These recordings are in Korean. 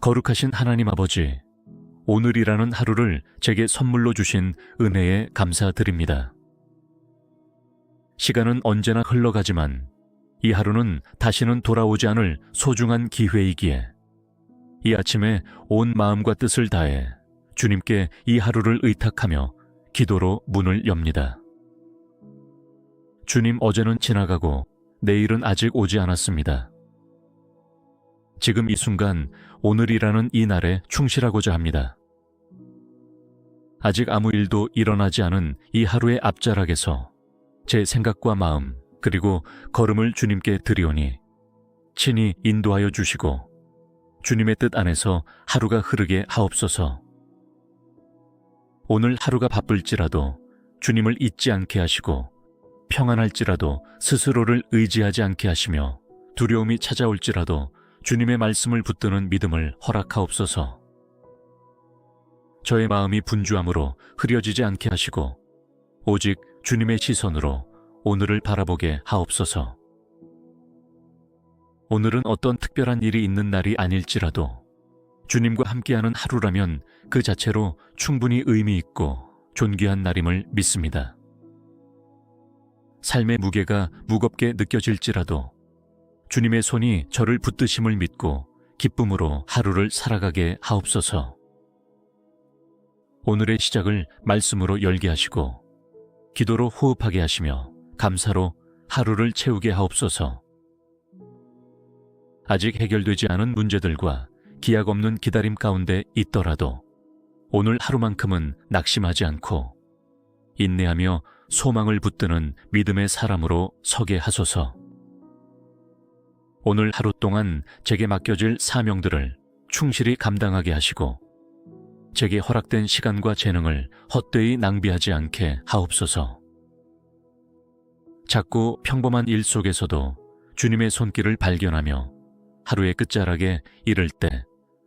거룩하신 하나님 아버지, 오늘이라는 하루를 제게 선물로 주신 은혜에 감사드립니다. 시간은 언제나 흘러가지만 이 하루는 다시는 돌아오지 않을 소중한 기회이기에 이 아침에 온 마음과 뜻을 다해 주님께 이 하루를 의탁하며 기도로 문을 엽니다. 주님, 어제는 지나가고 내일은 아직 오지 않았습니다. 지금 이 순간 오늘이라는 이 날에 충실하고자 합니다. 아직 아무 일도 일어나지 않은 이 하루의 앞자락에서 제 생각과 마음 그리고 걸음을 주님께 드리오니 친히 인도하여 주시고 주님의 뜻 안에서 하루가 흐르게 하옵소서. 오늘 하루가 바쁠지라도 주님을 잊지 않게 하시고 평안할지라도 스스로를 의지하지 않게 하시며 두려움이 찾아올지라도 주님의 말씀을 붙드는 믿음을 허락하옵소서. 저의 마음이 분주함으로 흐려지지 않게 하시고 오직 주님의 시선으로 오늘을 바라보게 하옵소서. 오늘은 어떤 특별한 일이 있는 날이 아닐지라도 주님과 함께하는 하루라면 그 자체로 충분히 의미 있고 존귀한 날임을 믿습니다. 삶의 무게가 무겁게 느껴질지라도 주님의 손이 저를 붙드심을 믿고 기쁨으로 하루를 살아가게 하옵소서. 오늘의 시작을 말씀으로 열게 하시고 기도로 호흡하게 하시며 감사로 하루를 채우게 하옵소서. 아직 해결되지 않은 문제들과 기약 없는 기다림 가운데 있더라도 오늘 하루만큼은 낙심하지 않고 인내하며 소망을 붙드는 믿음의 사람으로 서게 하소서. 오늘 하루 동안 제게 맡겨질 사명들을 충실히 감당하게 하시고 제게 허락된 시간과 재능을 헛되이 낭비하지 않게 하옵소서. 작고 평범한 일 속에서도 주님의 손길을 발견하며 하루의 끝자락에 이를 때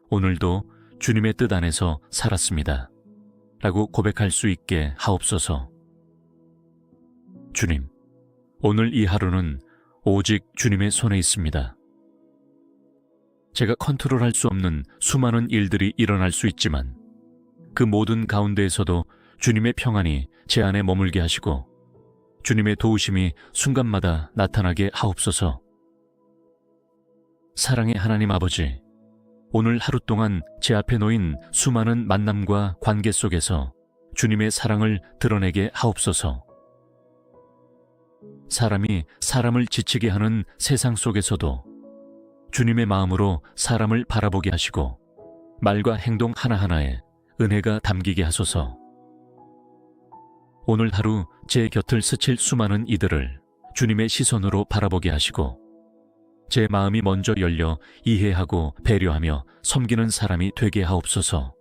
오늘도 주님의 뜻 안에서 살았습니다 라고 고백할 수 있게 하옵소서. 주님, 오늘 이 하루는 오직 주님의 손에 있습니다. 제가 컨트롤할 수 없는 수많은 일들이 일어날 수 있지만 그 모든 가운데에서도 주님의 평안이 제 안에 머물게 하시고 주님의 도우심이 순간마다 나타나게 하옵소서. 사랑의 하나님 아버지, 오늘 하루 동안 제 앞에 놓인 수많은 만남과 관계 속에서 주님의 사랑을 드러내게 하옵소서. 사람이 사람을 지치게 하는 세상 속에서도 주님의 마음으로 사람을 바라보게 하시고 말과 행동 하나하나에 은혜가 담기게 하소서. 오늘 하루 제 곁을 스칠 수많은 이들을 주님의 시선으로 바라보게 하시고 제 마음이 먼저 열려 이해하고 배려하며 섬기는 사람이 되게 하옵소서.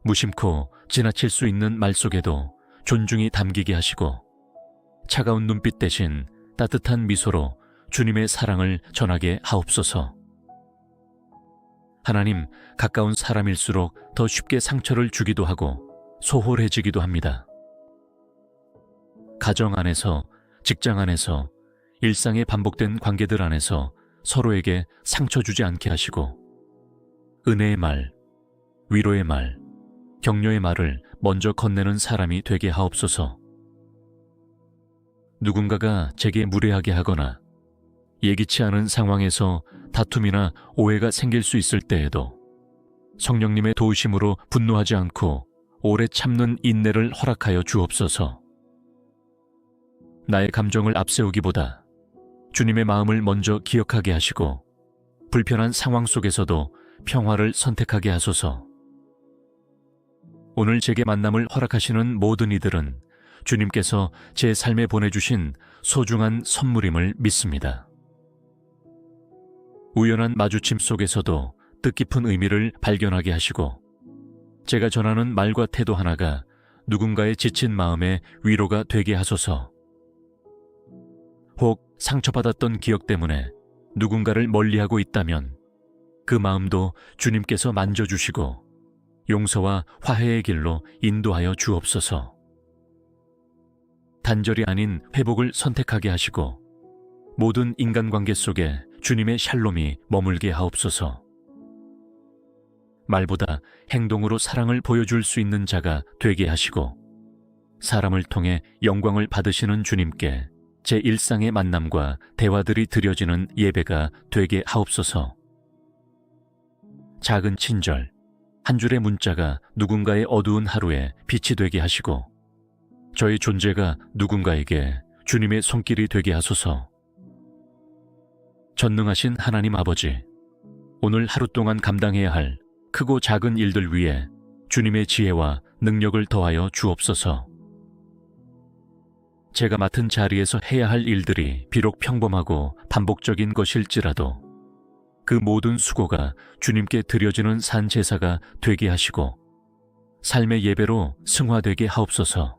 무심코 지나칠 수 있는 말 속에도 존중이 담기게 하시고 차가운 눈빛 대신 따뜻한 미소로 주님의 사랑을 전하게 하옵소서. 하나님, 가까운 사람일수록 더 쉽게 상처를 주기도 하고 소홀해지기도 합니다. 가정 안에서, 직장 안에서, 일상의 반복된 관계들 안에서 서로에게 상처 주지 않게 하시고 은혜의 말, 위로의 말, 격려의 말을 먼저 건네는 사람이 되게 하옵소서. 누군가가 제게 무례하게 하거나 예기치 않은 상황에서 다툼이나 오해가 생길 수 있을 때에도 성령님의 도우심으로 분노하지 않고 오래 참는 인내를 허락하여 주옵소서. 나의 감정을 앞세우기보다 주님의 마음을 먼저 기억하게 하시고 불편한 상황 속에서도 평화를 선택하게 하소서. 오늘 제게 만남을 허락하시는 모든 이들은 주님께서 제 삶에 보내주신 소중한 선물임을 믿습니다. 우연한 마주침 속에서도 뜻깊은 의미를 발견하게 하시고 제가 전하는 말과 태도 하나가 누군가의 지친 마음에 위로가 되게 하소서. 혹 상처받았던 기억 때문에 누군가를 멀리하고 있다면 그 마음도 주님께서 만져주시고 용서와 화해의 길로 인도하여 주옵소서. 단절이 아닌 회복을 선택하게 하시고 모든 인간관계 속에 주님의 샬롬이 머물게 하옵소서. 말보다 행동으로 사랑을 보여줄 수 있는 자가 되게 하시고 사람을 통해 영광을 받으시는 주님께 제 일상의 만남과 대화들이 드려지는 예배가 되게 하옵소서. 작은 친절, 한 줄의 문자가 누군가의 어두운 하루에 빛이 되게 하시고 저의 존재가 누군가에게 주님의 손길이 되게 하소서. 전능하신 하나님 아버지, 오늘 하루 동안 감당해야 할 크고 작은 일들 위에 주님의 지혜와 능력을 더하여 주옵소서. 제가 맡은 자리에서 해야 할 일들이 비록 평범하고 반복적인 것일지라도 그 모든 수고가 주님께 드려지는 산 제사가 되게 하시고 삶의 예배로 승화되게 하옵소서.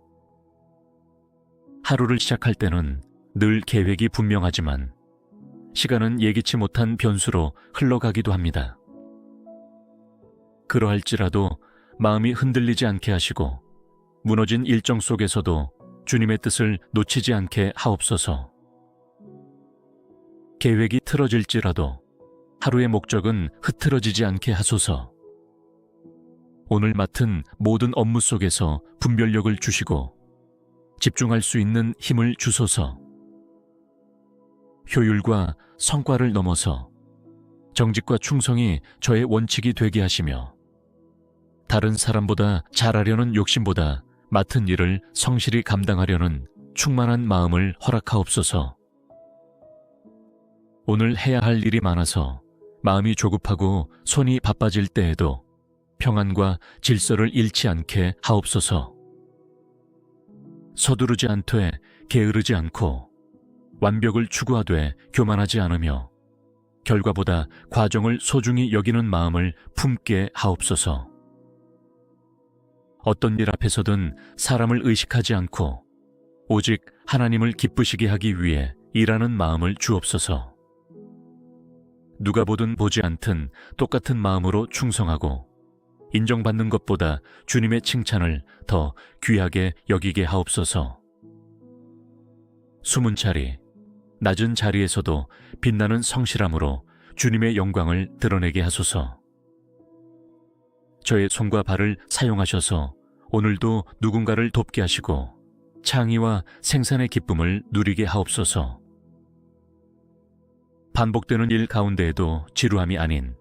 하루를 시작할 때는 늘 계획이 분명하지만 시간은 예기치 못한 변수로 흘러가기도 합니다. 그러할지라도 마음이 흔들리지 않게 하시고 무너진 일정 속에서도 주님의 뜻을 놓치지 않게 하옵소서. 계획이 틀어질지라도 하루의 목적은 흐트러지지 않게 하소서. 오늘 맡은 모든 업무 속에서 분별력을 주시고 집중할 수 있는 힘을 주소서. 효율과 성과를 넘어서 정직과 충성이 저의 원칙이 되게 하시며 다른 사람보다 잘하려는 욕심보다 맡은 일을 성실히 감당하려는 충만한 마음을 허락하옵소서. 오늘 해야 할 일이 많아서 마음이 조급하고 손이 바빠질 때에도 평안과 질서를 잃지 않게 하옵소서. 서두르지 않되 게으르지 않고 완벽을 추구하되 교만하지 않으며 결과보다 과정을 소중히 여기는 마음을 품게 하옵소서. 어떤 일 앞에서든 사람을 의식하지 않고 오직 하나님을 기쁘시게 하기 위해 일하는 마음을 주옵소서. 누가 보든 보지 않든 똑같은 마음으로 충성하고 인정받는 것보다 주님의 칭찬을 더 귀하게 여기게 하옵소서. 숨은 자리, 낮은 자리에서도 빛나는 성실함으로 주님의 영광을 드러내게 하소서. 저의 손과 발을 사용하셔서 오늘도 누군가를 돕게 하시고 창의와 생산의 기쁨을 누리게 하옵소서. 반복되는 일 가운데에도 지루함이 아닌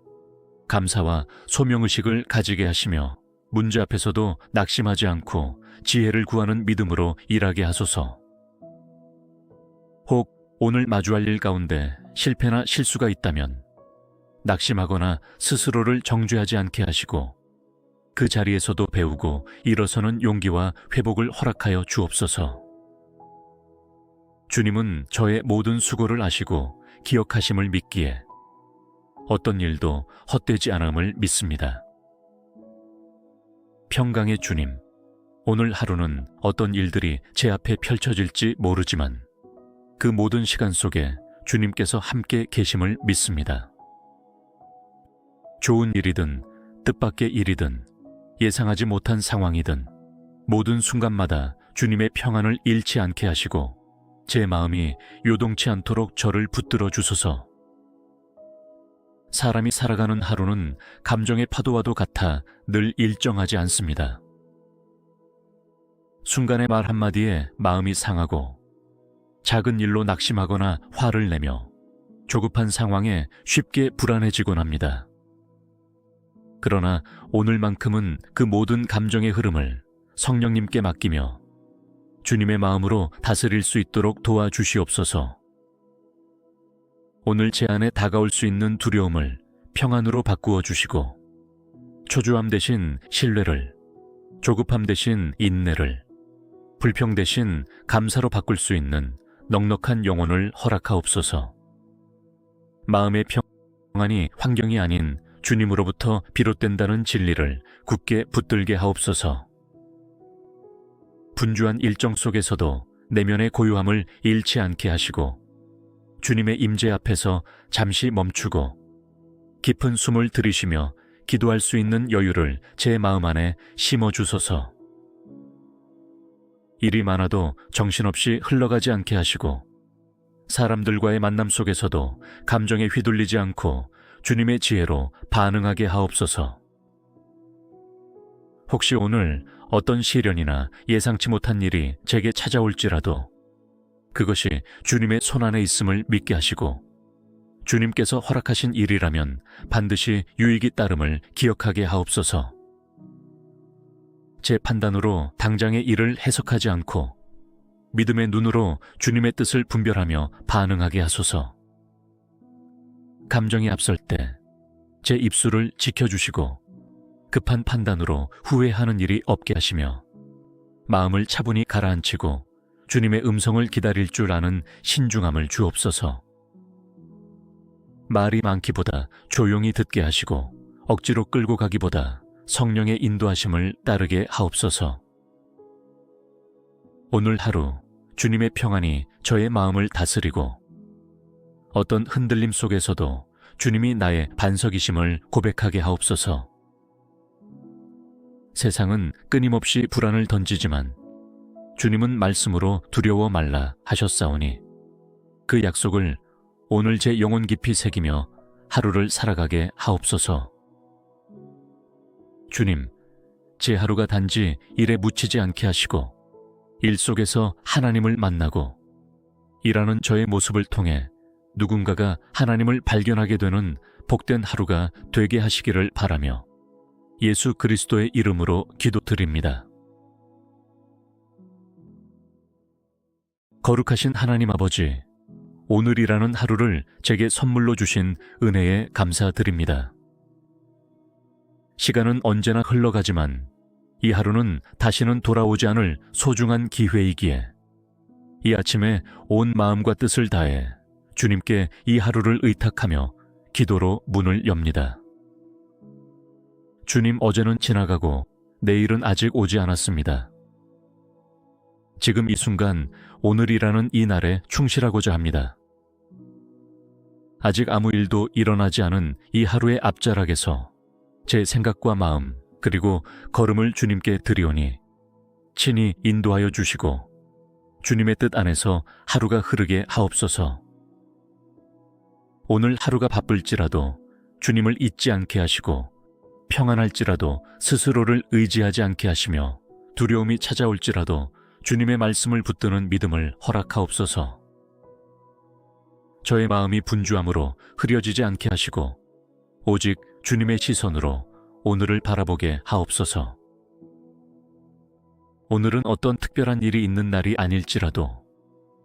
감사와 소명의식을 가지게 하시며 문제 앞에서도 낙심하지 않고 지혜를 구하는 믿음으로 일하게 하소서. 혹 오늘 마주할 일 가운데 실패나 실수가 있다면 낙심하거나 스스로를 정죄하지 않게 하시고 그 자리에서도 배우고 일어서는 용기와 회복을 허락하여 주옵소서. 주님은 저의 모든 수고를 아시고 기억하심을 믿기에 어떤 일도 헛되지 않음을 믿습니다. 평강의 주님, 오늘 하루는 어떤 일들이 제 앞에 펼쳐질지 모르지만 그 모든 시간 속에 주님께서 함께 계심을 믿습니다. 좋은 일이든 뜻밖의 일이든 예상하지 못한 상황이든 모든 순간마다 주님의 평안을 잃지 않게 하시고 제 마음이 요동치 않도록 저를 붙들어 주소서. 사람이 살아가는 하루는 감정의 파도와도 같아 늘 일정하지 않습니다. 순간의 말 한마디에 마음이 상하고 작은 일로 낙심하거나 화를 내며 조급한 상황에 쉽게 불안해지곤 합니다. 그러나 오늘만큼은 그 모든 감정의 흐름을 성령님께 맡기며 주님의 마음으로 다스릴 수 있도록 도와주시옵소서. 오늘 제 안에 다가올 수 있는 두려움을 평안으로 바꾸어 주시고 초조함 대신 신뢰를, 조급함 대신 인내를, 불평 대신 감사로 바꿀 수 있는 넉넉한 영혼을 허락하옵소서. 마음의 평안이 환경이 아닌 주님으로부터 비롯된다는 진리를 굳게 붙들게 하옵소서. 분주한 일정 속에서도 내면의 고요함을 잃지 않게 하시고 주님의 임재 앞에서 잠시 멈추고 깊은 숨을 들이쉬며 기도할 수 있는 여유를 제 마음 안에 심어주소서. 일이 많아도 정신없이 흘러가지 않게 하시고 사람들과의 만남 속에서도 감정에 휘둘리지 않고 주님의 지혜로 반응하게 하옵소서. 혹시 오늘 어떤 시련이나 예상치 못한 일이 제게 찾아올지라도 그것이 주님의 손안에 있음을 믿게 하시고 주님께서 허락하신 일이라면 반드시 유익이 따름을 기억하게 하옵소서. 제 판단으로 당장의 일을 해석하지 않고 믿음의 눈으로 주님의 뜻을 분별하며 반응하게 하소서. 감정이 앞설 때 제 입술을 지켜주시고 급한 판단으로 후회하는 일이 없게 하시며 마음을 차분히 가라앉히고 주님의 음성을 기다릴 줄 아는 신중함을 주옵소서. 말이 많기보다 조용히 듣게 하시고 억지로 끌고 가기보다 성령의 인도하심을 따르게 하옵소서. 오늘 하루 주님의 평안이 저의 마음을 다스리고 어떤 흔들림 속에서도 주님이 나의 반석이심을 고백하게 하옵소서. 세상은 끊임없이 불안을 던지지만 주님은 말씀으로 두려워 말라 하셨사오니 그 약속을 오늘 제 영혼 깊이 새기며 하루를 살아가게 하옵소서. 주님, 제 하루가 단지 일에 묻히지 않게 하시고 일 속에서 하나님을 만나고 일하는 저의 모습을 통해 누군가가 하나님을 발견하게 되는 복된 하루가 되게 하시기를 바라며 예수 그리스도의 이름으로 기도드립니다. 거룩하신 하나님 아버지, 오늘이라는 하루를 제게 선물로 주신 은혜에 감사드립니다. 시간은 언제나 흘러가지만 이 하루는 다시는 돌아오지 않을 소중한 기회이기에 이 아침에 온 마음과 뜻을 다해 주님께 이 하루를 의탁하며 기도로 문을 엽니다. 주님, 어제는 지나가고 내일은 아직 오지 않았습니다. 지금 이 순간 오늘이라는 이 날에 충실하고자 합니다. 아직 아무 일도 일어나지 않은 이 하루의 앞자락에서 제 생각과 마음 그리고 걸음을 주님께 드리오니 친히 인도하여 주시고 주님의 뜻 안에서 하루가 흐르게 하옵소서. 오늘 하루가 바쁠지라도 주님을 잊지 않게 하시고 평안할지라도 스스로를 의지하지 않게 하시며 두려움이 찾아올지라도 주님의 말씀을 붙드는 믿음을 허락하옵소서. 저의 마음이 분주함으로 흐려지지 않게 하시고 오직 주님의 시선으로 오늘을 바라보게 하옵소서. 오늘은 어떤 특별한 일이 있는 날이 아닐지라도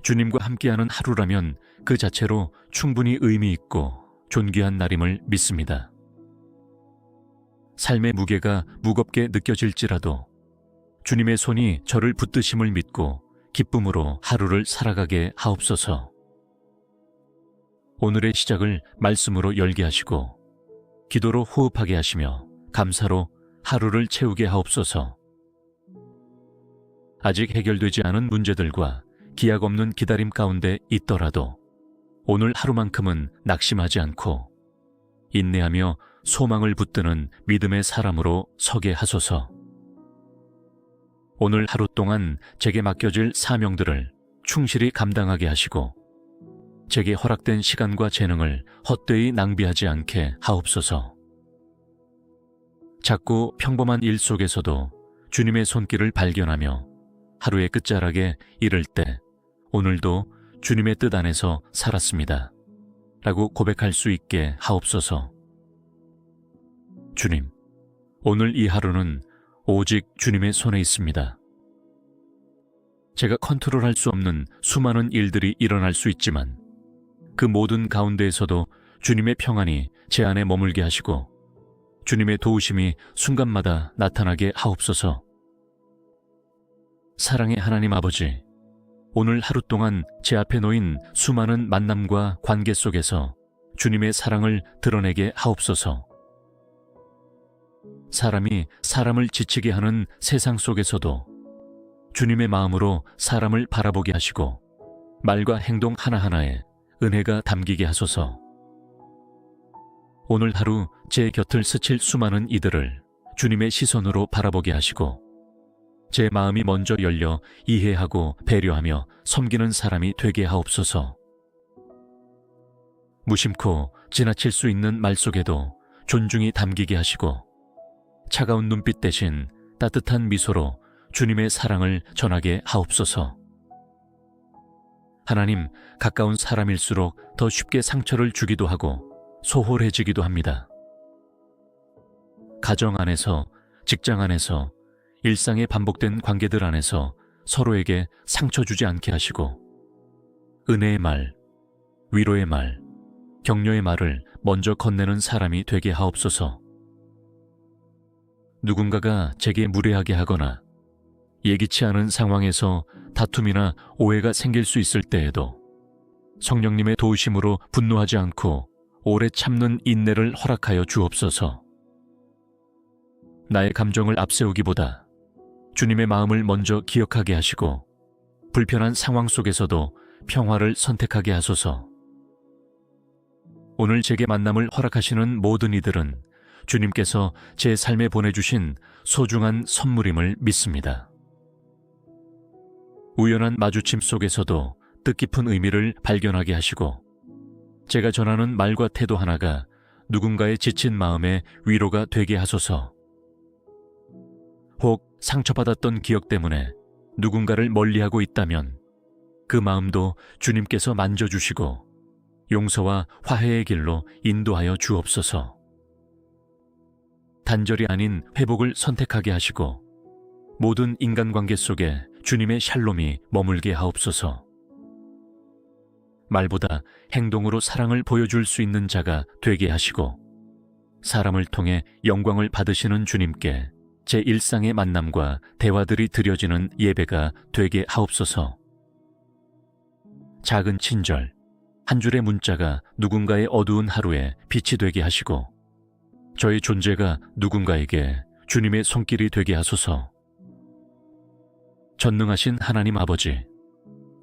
주님과 함께하는 하루라면 그 자체로 충분히 의미 있고 존귀한 날임을 믿습니다. 삶의 무게가 무겁게 느껴질지라도 주님의 손이 저를 붙드심을 믿고 기쁨으로 하루를 살아가게 하옵소서. 오늘의 시작을 말씀으로 열게 하시고 기도로 호흡하게 하시며 감사로 하루를 채우게 하옵소서. 아직 해결되지 않은 문제들과 기약 없는 기다림 가운데 있더라도 오늘 하루만큼은 낙심하지 않고 인내하며 소망을 붙드는 믿음의 사람으로 서게 하소서. 오늘 하루 동안 제게 맡겨질 사명들을 충실히 감당하게 하시고 제게 허락된 시간과 재능을 헛되이 낭비하지 않게 하옵소서. 작고 평범한 일 속에서도 주님의 손길을 발견하며 하루의 끝자락에 이를 때 오늘도 주님의 뜻 안에서 살았습니다 라고 고백할 수 있게 하옵소서. 주님, 오늘 이 하루는 오직 주님의 손에 있습니다. 제가 컨트롤할 수 없는 수많은 일들이 일어날 수 있지만 그 모든 가운데에서도 주님의 평안이 제 안에 머물게 하시고 주님의 도우심이 순간마다 나타나게 하옵소서. 사랑의 하나님 아버지, 오늘 하루 동안 제 앞에 놓인 수많은 만남과 관계 속에서 주님의 사랑을 드러내게 하옵소서. 사람이 사람을 지치게 하는 세상 속에서도 주님의 마음으로 사람을 바라보게 하시고 말과 행동 하나하나에 은혜가 담기게 하소서. 오늘 하루 제 곁을 스칠 수많은 이들을 주님의 시선으로 바라보게 하시고 제 마음이 먼저 열려 이해하고 배려하며 섬기는 사람이 되게 하옵소서. 무심코 지나칠 수 있는 말 속에도 존중이 담기게 하시고 차가운 눈빛 대신 따뜻한 미소로 주님의 사랑을 전하게 하옵소서. 하나님, 가까운 사람일수록 더 쉽게 상처를 주기도 하고 소홀해지기도 합니다. 가정 안에서, 직장 안에서, 일상의 반복된 관계들 안에서 서로에게 상처 주지 않게 하시고 은혜의 말, 위로의 말, 격려의 말을 먼저 건네는 사람이 되게 하옵소서. 누군가가 제게 무례하게 하거나 예기치 않은 상황에서 다툼이나 오해가 생길 수 있을 때에도 성령님의 도우심으로 분노하지 않고 오래 참는 인내를 허락하여 주옵소서. 나의 감정을 앞세우기보다 주님의 마음을 먼저 기억하게 하시고 불편한 상황 속에서도 평화를 선택하게 하소서. 오늘 제게 만남을 허락하시는 모든 이들은 주님께서 제 삶에 보내주신 소중한 선물임을 믿습니다. 우연한 마주침 속에서도 뜻깊은 의미를 발견하게 하시고 제가 전하는 말과 태도 하나가 누군가의 지친 마음에 위로가 되게 하소서. 혹 상처받았던 기억 때문에 누군가를 멀리하고 있다면 그 마음도 주님께서 만져주시고 용서와 화해의 길로 인도하여 주옵소서. 단절이 아닌 회복을 선택하게 하시고 모든 인간관계 속에 주님의 샬롬이 머물게 하옵소서. 말보다 행동으로 사랑을 보여줄 수 있는 자가 되게 하시고 사람을 통해 영광을 받으시는 주님께 제 일상의 만남과 대화들이 드려지는 예배가 되게 하옵소서. 작은 친절, 한 줄의 문자가 누군가의 어두운 하루에 빛이 되게 하시고 저의 존재가 누군가에게 주님의 손길이 되게 하소서. 전능하신 하나님 아버지,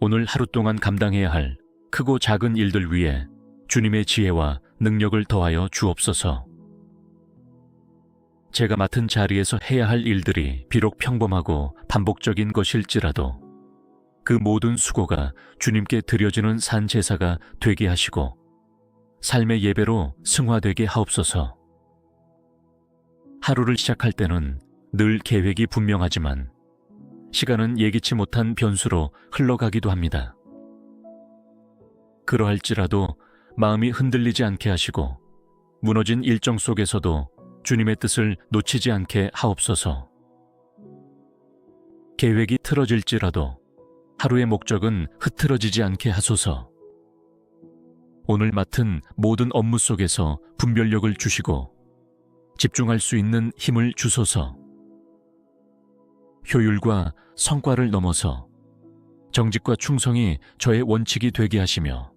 오늘 하루 동안 감당해야 할 크고 작은 일들 위에 주님의 지혜와 능력을 더하여 주옵소서. 제가 맡은 자리에서 해야 할 일들이 비록 평범하고 반복적인 것일지라도 그 모든 수고가 주님께 드려지는 산 제사가 되게 하시고 삶의 예배로 승화되게 하옵소서. 하루를 시작할 때는 늘 계획이 분명하지만 시간은 예기치 못한 변수로 흘러가기도 합니다. 그러할지라도 마음이 흔들리지 않게 하시고 무너진 일정 속에서도 주님의 뜻을 놓치지 않게 하옵소서. 계획이 틀어질지라도 하루의 목적은 흐트러지지 않게 하소서. 오늘 맡은 모든 업무 속에서 분별력을 주시고 집중할 수 있는 힘을 주소서. 효율과 성과를 넘어서 정직과 충성이 저의 원칙이 되게 하시며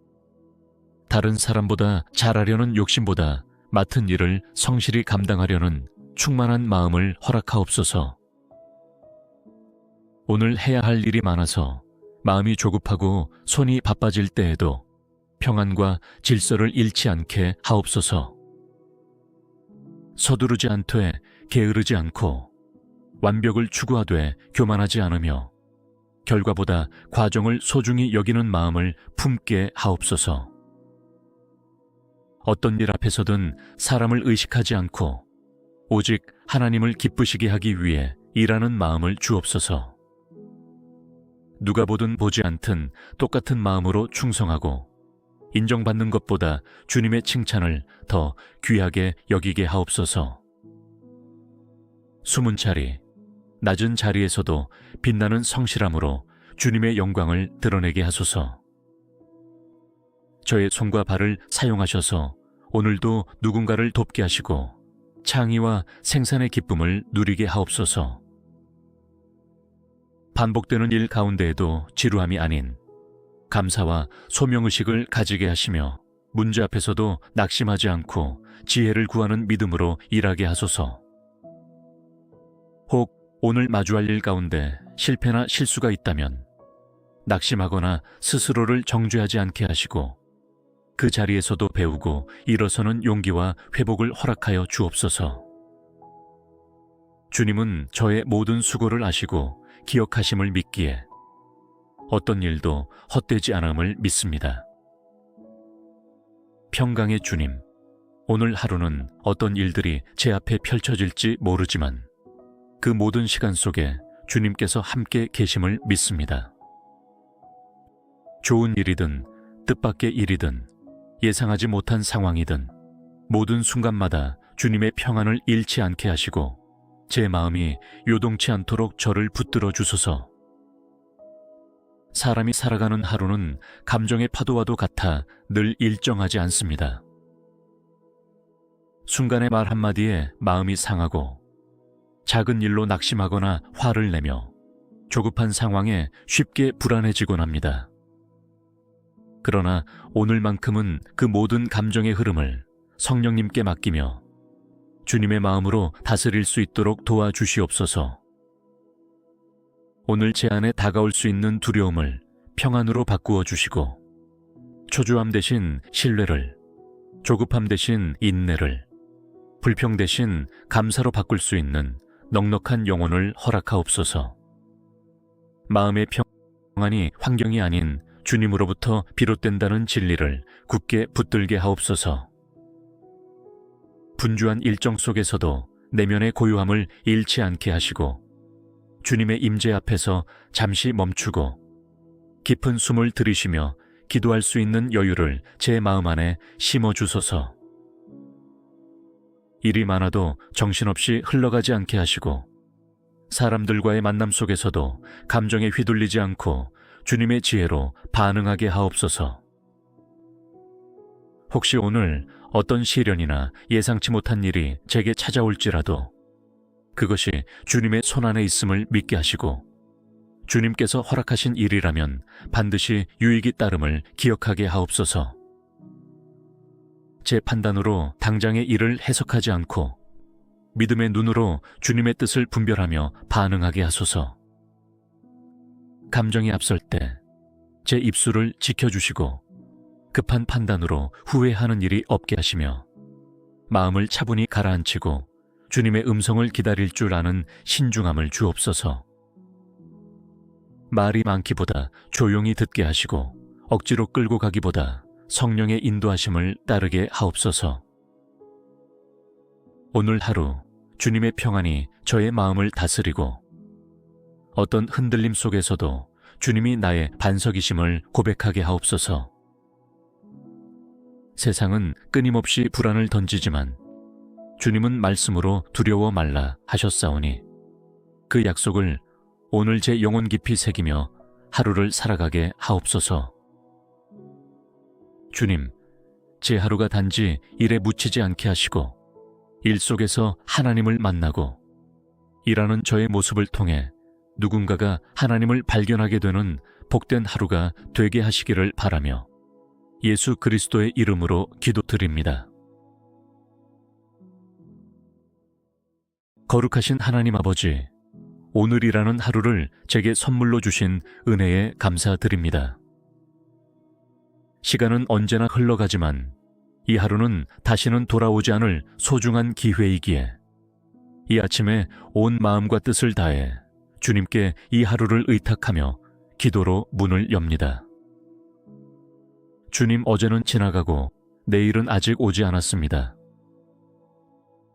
다른 사람보다 잘하려는 욕심보다 맡은 일을 성실히 감당하려는 충만한 마음을 허락하옵소서. 오늘 해야 할 일이 많아서 마음이 조급하고 손이 바빠질 때에도 평안과 질서를 잃지 않게 하옵소서. 서두르지 않되 게으르지 않고 완벽을 추구하되 교만하지 않으며 결과보다 과정을 소중히 여기는 마음을 품게 하옵소서. 어떤 일 앞에서든 사람을 의식하지 않고 오직 하나님을 기쁘시게 하기 위해 일하는 마음을 주옵소서. 누가 보든 보지 않든 똑같은 마음으로 충성하고 인정받는 것보다 주님의 칭찬을 더 귀하게 여기게 하옵소서. 숨은 자리, 낮은 자리에서도 빛나는 성실함으로 주님의 영광을 드러내게 하소서. 저의 손과 발을 사용하셔서 오늘도 누군가를 돕게 하시고 창의와 생산의 기쁨을 누리게 하옵소서. 반복되는 일 가운데에도 지루함이 아닌 감사와 소명의식을 가지게 하시며 문제 앞에서도 낙심하지 않고 지혜를 구하는 믿음으로 일하게 하소서. 혹 오늘 마주할 일 가운데 실패나 실수가 있다면 낙심하거나 스스로를 정죄하지 않게 하시고 그 자리에서도 배우고 일어서는 용기와 회복을 허락하여 주옵소서. 주님은 저의 모든 수고를 아시고 기억하심을 믿기에 어떤 일도 헛되지 않음을 믿습니다. 평강의 주님, 오늘 하루는 어떤 일들이 제 앞에 펼쳐질지 모르지만 그 모든 시간 속에 주님께서 함께 계심을 믿습니다. 좋은 일이든 뜻밖의 일이든 예상하지 못한 상황이든 모든 순간마다 주님의 평안을 잃지 않게 하시고 제 마음이 요동치 않도록 저를 붙들어 주소서. 사람이 살아가는 하루는 감정의 파도와도 같아 늘 일정하지 않습니다. 순간의 말 한마디에 마음이 상하고 작은 일로 낙심하거나 화를 내며 조급한 상황에 쉽게 불안해지곤 합니다. 그러나 오늘만큼은 그 모든 감정의 흐름을 성령님께 맡기며 주님의 마음으로 다스릴 수 있도록 도와주시옵소서. 오늘 제 안에 다가올 수 있는 두려움을 평안으로 바꾸어 주시고 초조함 대신 신뢰를, 조급함 대신 인내를, 불평 대신 감사로 바꿀 수 있는 넉넉한 영혼을 허락하옵소서. 마음의 평안이 환경이 아닌 주님으로부터 비롯된다는 진리를 굳게 붙들게 하옵소서. 분주한 일정 속에서도 내면의 고요함을 잃지 않게 하시고 주님의 임재 앞에서 잠시 멈추고 깊은 숨을 들이쉬며 기도할 수 있는 여유를 제 마음 안에 심어주소서. 일이 많아도 정신없이 흘러가지 않게 하시고 사람들과의 만남 속에서도 감정에 휘둘리지 않고 주님의 지혜로 반응하게 하옵소서. 혹시 오늘 어떤 시련이나 예상치 못한 일이 제게 찾아올지라도 그것이 주님의 손안에 있음을 믿게 하시고 주님께서 허락하신 일이라면 반드시 유익이 따름을 기억하게 하옵소서. 제 판단으로 당장의 일을 해석하지 않고 믿음의 눈으로 주님의 뜻을 분별하며 반응하게 하소서. 감정이 앞설 때 제 입술을 지켜주시고 급한 판단으로 후회하는 일이 없게 하시며 마음을 차분히 가라앉히고 주님의 음성을 기다릴 줄 아는 신중함을 주옵소서. 말이 많기보다 조용히 듣게 하시고 억지로 끌고 가기보다 성령의 인도하심을 따르게 하옵소서. 오늘 하루 주님의 평안이 저의 마음을 다스리고 어떤 흔들림 속에서도 주님이 나의 반석이심을 고백하게 하옵소서. 세상은 끊임없이 불안을 던지지만 주님은 말씀으로 두려워 말라 하셨사오니 그 약속을 오늘 제 영혼 깊이 새기며 하루를 살아가게 하옵소서. 주님, 제 하루가 단지 일에 묻히지 않게 하시고 일 속에서 하나님을 만나고 일하는 저의 모습을 통해 누군가가 하나님을 발견하게 되는 복된 하루가 되게 하시기를 바라며 예수 그리스도의 이름으로 기도드립니다. 거룩하신 하나님 아버지, 오늘이라는 하루를 제게 선물로 주신 은혜에 감사드립니다. 시간은 언제나 흘러가지만 이 하루는 다시는 돌아오지 않을 소중한 기회이기에 이 아침에 온 마음과 뜻을 다해 주님께 이 하루를 의탁하며 기도로 문을 엽니다. 주님, 어제는 지나가고 내일은 아직 오지 않았습니다.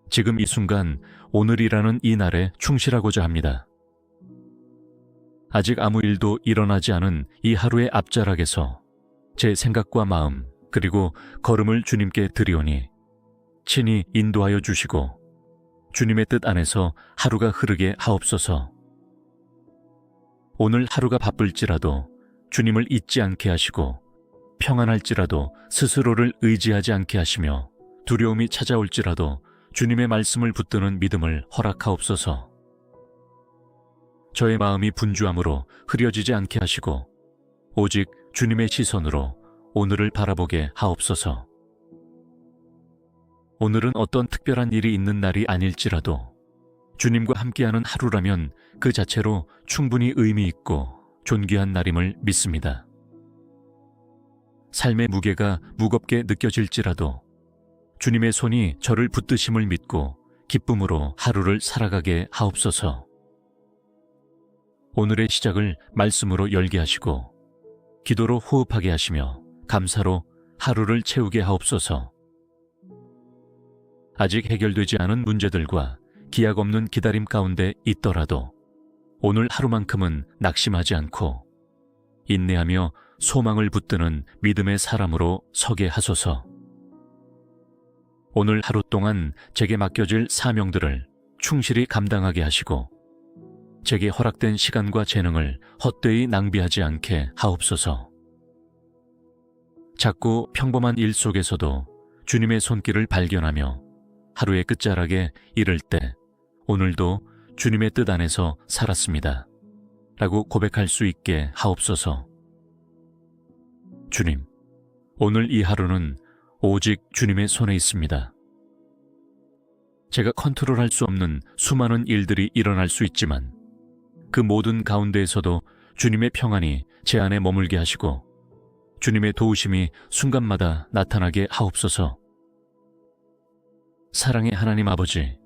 지금 이 순간 오늘이라는 이 날에 충실하고자 합니다. 아직 아무 일도 일어나지 않은 이 하루의 앞자락에서 제 생각과 마음 그리고 걸음을 주님께 드리오니 친히 인도하여 주시고 주님의 뜻 안에서 하루가 흐르게 하옵소서. 오늘 하루가 바쁠지라도 주님을 잊지 않게 하시고 평안할지라도 스스로를 의지하지 않게 하시며 두려움이 찾아올지라도 주님의 말씀을 붙드는 믿음을 허락하옵소서. 저의 마음이 분주함으로 흐려지지 않게 하시고 오직 주님의 시선으로 오늘을 바라보게 하옵소서. 오늘은 어떤 특별한 일이 있는 날이 아닐지라도 주님과 함께하는 하루라면 그 자체로 충분히 의미 있고 존귀한 날임을 믿습니다. 삶의 무게가 무겁게 느껴질지라도 주님의 손이 저를 붙드심을 믿고 기쁨으로 하루를 살아가게 하옵소서. 오늘의 시작을 말씀으로 열게 하시고 기도로 호흡하게 하시며 감사로 하루를 채우게 하옵소서. 아직 해결되지 않은 문제들과 기약 없는 기다림 가운데 있더라도 오늘 하루만큼은 낙심하지 않고 인내하며 소망을 붙드는 믿음의 사람으로 서게 하소서. 오늘 하루 동안 제게 맡겨질 사명들을 충실히 감당하게 하시고 제게 허락된 시간과 재능을 헛되이 낭비하지 않게 하옵소서. 작고 평범한 일 속에서도 주님의 손길을 발견하며 하루의 끝자락에 이를 때 오늘도 주님의 뜻 안에서 살았습니다 라고 고백할 수 있게 하옵소서. 주님, 오늘 이 하루는 오직 주님의 손에 있습니다. 제가 컨트롤할 수 없는 수많은 일들이 일어날 수 있지만 그 모든 가운데에서도 주님의 평안이 제 안에 머물게 하시고 주님의 도우심이 순간마다 나타나게 하옵소서. 사랑의 하나님 아버지,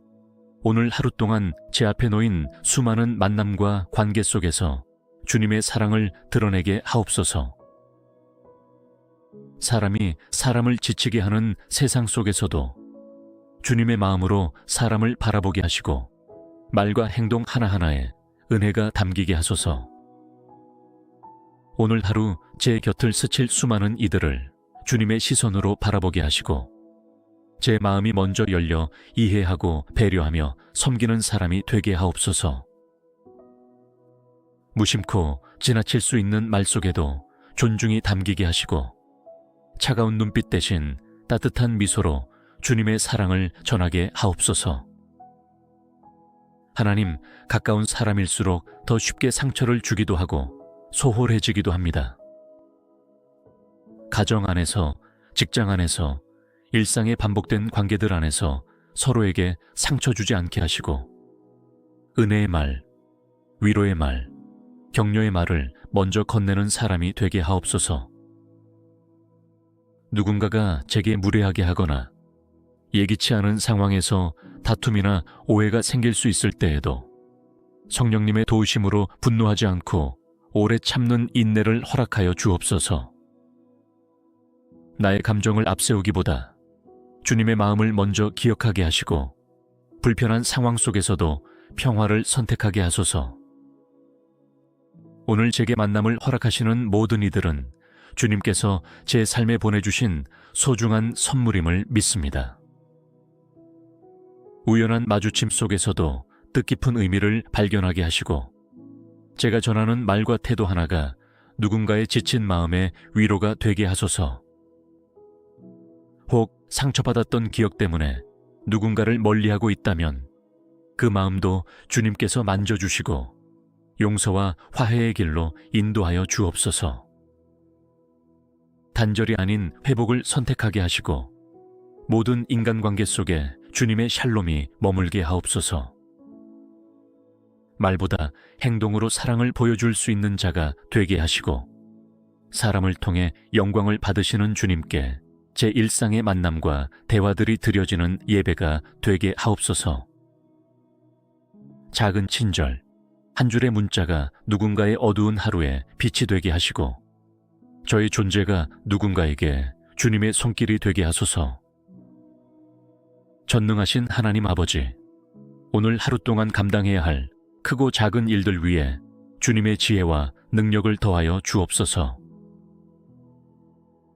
오늘 하루 동안 제 앞에 놓인 수많은 만남과 관계 속에서 주님의 사랑을 드러내게 하옵소서. 사람이 사람을 지치게 하는 세상 속에서도 주님의 마음으로 사람을 바라보게 하시고 말과 행동 하나하나에 은혜가 담기게 하소서. 오늘 하루 제 곁을 스칠 수많은 이들을 주님의 시선으로 바라보게 하시고 제 마음이 먼저 열려 이해하고 배려하며 섬기는 사람이 되게 하옵소서. 무심코 지나칠 수 있는 말 속에도 존중이 담기게 하시고 차가운 눈빛 대신 따뜻한 미소로 주님의 사랑을 전하게 하옵소서. 하나님, 가까운 사람일수록 더 쉽게 상처를 주기도 하고 소홀해지기도 합니다. 가정 안에서, 직장 안에서, 일상의 반복된 관계들 안에서 서로에게 상처 주지 않게 하시고 은혜의 말, 위로의 말, 격려의 말을 먼저 건네는 사람이 되게 하옵소서. 누군가가 제게 무례하게 하거나 예기치 않은 상황에서 다툼이나 오해가 생길 수 있을 때에도 성령님의 도우심으로 분노하지 않고 오래 참는 인내를 허락하여 주옵소서. 나의 감정을 앞세우기보다 주님의 마음을 먼저 기억하게 하시고 불편한 상황 속에서도 평화를 선택하게 하소서. 오늘 제게 만남을 허락하시는 모든 이들은 주님께서 제 삶에 보내주신 소중한 선물임을 믿습니다. 우연한 마주침 속에서도 뜻깊은 의미를 발견하게 하시고 제가 전하는 말과 태도 하나가 누군가의 지친 마음에 위로가 되게 하소서. 혹 상처받았던 기억 때문에 누군가를 멀리하고 있다면 그 마음도 주님께서 만져주시고 용서와 화해의 길로 인도하여 주옵소서. 단절이 아닌 회복을 선택하게 하시고 모든 인간관계 속에 주님의 샬롬이 머물게 하옵소서. 말보다 행동으로 사랑을 보여줄 수 있는 자가 되게 하시고 사람을 통해 영광을 받으시는 주님께 제 일상의 만남과 대화들이 드려지는 예배가 되게 하옵소서. 작은 친절, 한 줄의 문자가 누군가의 어두운 하루에 빛이 되게 하시고 저의 존재가 누군가에게 주님의 손길이 되게 하소서. 전능하신 하나님 아버지, 오늘 하루 동안 감당해야 할 크고 작은 일들 위에 주님의 지혜와 능력을 더하여 주옵소서.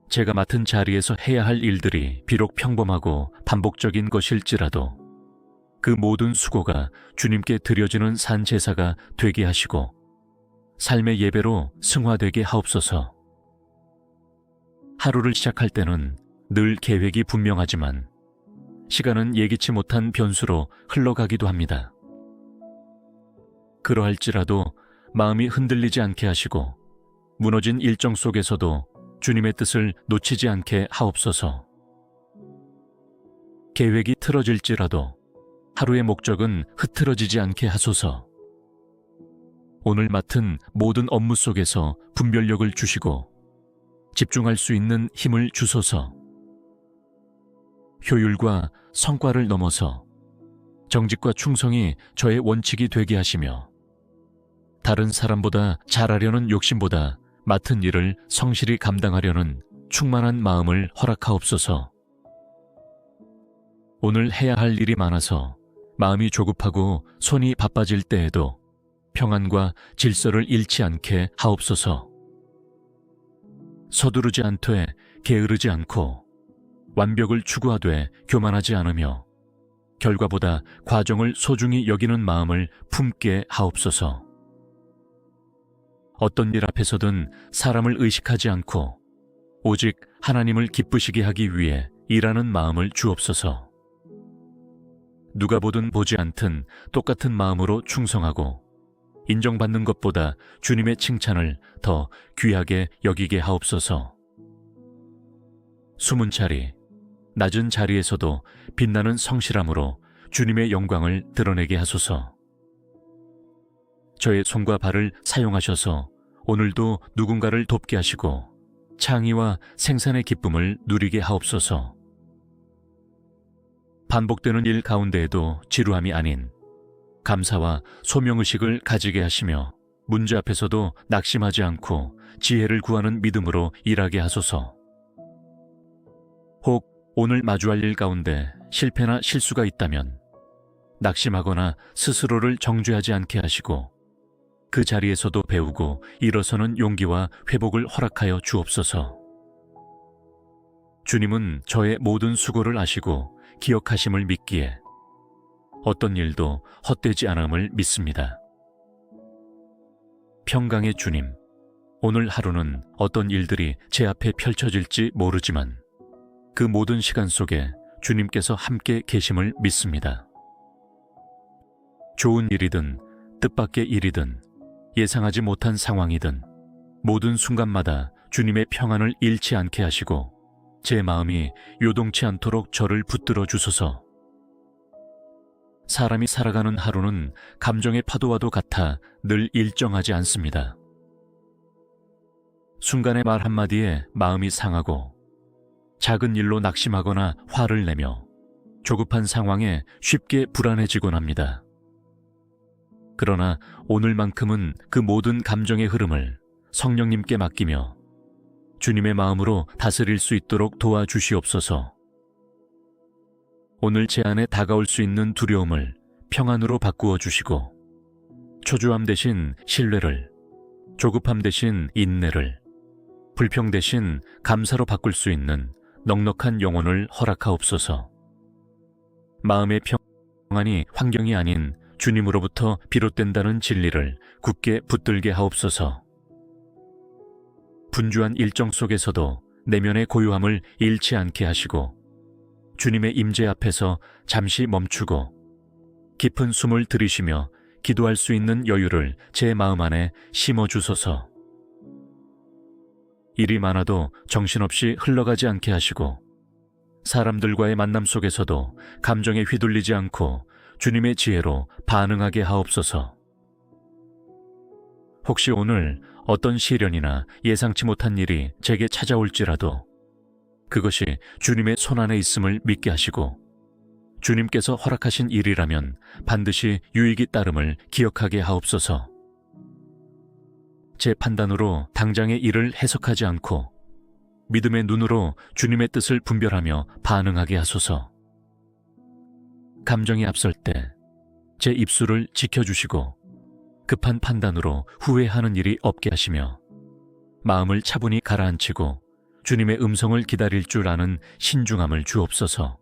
제가 맡은 자리에서 해야 할 일들이 비록 평범하고 반복적인 것일지라도 그 모든 수고가 주님께 드려지는 산 제사가 되게 하시고 삶의 예배로 승화되게 하옵소서. 하루를 시작할 때는 늘 계획이 분명하지만 시간은 예기치 못한 변수로 흘러가기도 합니다. 그러할지라도 마음이 흔들리지 않게 하시고 무너진 일정 속에서도 주님의 뜻을 놓치지 않게 하옵소서. 계획이 틀어질지라도 하루의 목적은 흐트러지지 않게 하소서. 오늘 맡은 모든 업무 속에서 분별력을 주시고 집중할 수 있는 힘을 주소서. 효율과 성과를 넘어서 정직과 충성이 저의 원칙이 되게 하시며 다른 사람보다 잘하려는 욕심보다 맡은 일을 성실히 감당하려는 충만한 마음을 허락하옵소서. 오늘 해야 할 일이 많아서 마음이 조급하고 손이 바빠질 때에도 평안과 질서를 잃지 않게 하옵소서. 서두르지 않되 게으르지 않고 완벽을 추구하되 교만하지 않으며 결과보다 과정을 소중히 여기는 마음을 품게 하옵소서. 어떤 일 앞에서든 사람을 의식하지 않고 오직 하나님을 기쁘시게 하기 위해 일하는 마음을 주옵소서. 누가 보든 보지 않든 똑같은 마음으로 충성하고 인정받는 것보다 주님의 칭찬을 더 귀하게 여기게 하옵소서. 숨은 자리, 낮은 자리에서도 빛나는 성실함으로 주님의 영광을 드러내게 하소서. 저의 손과 발을 사용하셔서 오늘도 누군가를 돕게 하시고 창의와 생산의 기쁨을 누리게 하옵소서. 반복되는 일 가운데에도 지루함이 아닌 감사와 소명의식을 가지게 하시며 문제 앞에서도 낙심하지 않고 지혜를 구하는 믿음으로 일하게 하소서. 혹 오늘 마주할 일 가운데 실패나 실수가 있다면 낙심하거나 스스로를 정죄하지 않게 하시고 그 자리에서도 배우고 일어서는 용기와 회복을 허락하여 주옵소서. 주님은 저의 모든 수고를 아시고 기억하심을 믿기에 어떤 일도 헛되지 않음을 믿습니다. 평강의 주님, 오늘 하루는 어떤 일들이 제 앞에 펼쳐질지 모르지만 그 모든 시간 속에 주님께서 함께 계심을 믿습니다. 좋은 일이든 뜻밖의 일이든 예상하지 못한 상황이든 모든 순간마다 주님의 평안을 잃지 않게 하시고 제 마음이 요동치 않도록 저를 붙들어 주소서. 사람이 살아가는 하루는 감정의 파도와도 같아 늘 일정하지 않습니다. 순간의 말 한마디에 마음이 상하고 작은 일로 낙심하거나 화를 내며 조급한 상황에 쉽게 불안해지곤 합니다. 그러나 오늘만큼은 그 모든 감정의 흐름을 성령님께 맡기며 주님의 마음으로 다스릴 수 있도록 도와주시옵소서. 오늘 제 안에 다가올 수 있는 두려움을 평안으로 바꾸어 주시고 초조함 대신 신뢰를, 조급함 대신 인내를, 불평 대신 감사로 바꿀 수 있는 넉넉한 영혼을 허락하옵소서. 마음의 평안이 환경이 아닌 주님으로부터 비롯된다는 진리를 굳게 붙들게 하옵소서. 분주한 일정 속에서도 내면의 고요함을 잃지 않게 하시고 주님의 임재 앞에서 잠시 멈추고 깊은 숨을 들이쉬며 기도할 수 있는 여유를 제 마음 안에 심어주소서. 일이 많아도 정신없이 흘러가지 않게 하시고 사람들과의 만남 속에서도 감정에 휘둘리지 않고 주님의 지혜로 반응하게 하옵소서. 혹시 오늘 어떤 시련이나 예상치 못한 일이 제게 찾아올지라도 그것이 주님의 손안에 있음을 믿게 하시고 주님께서 허락하신 일이라면 반드시 유익이 따름을 기억하게 하옵소서. 제 판단으로 당장의 일을 해석하지 않고 믿음의 눈으로 주님의 뜻을 분별하며 반응하게 하소서. 감정이 앞설 때 제 입술을 지켜주시고 급한 판단으로 후회하는 일이 없게 하시며 마음을 차분히 가라앉히고 주님의 음성을 기다릴 줄 아는 신중함을 주옵소서.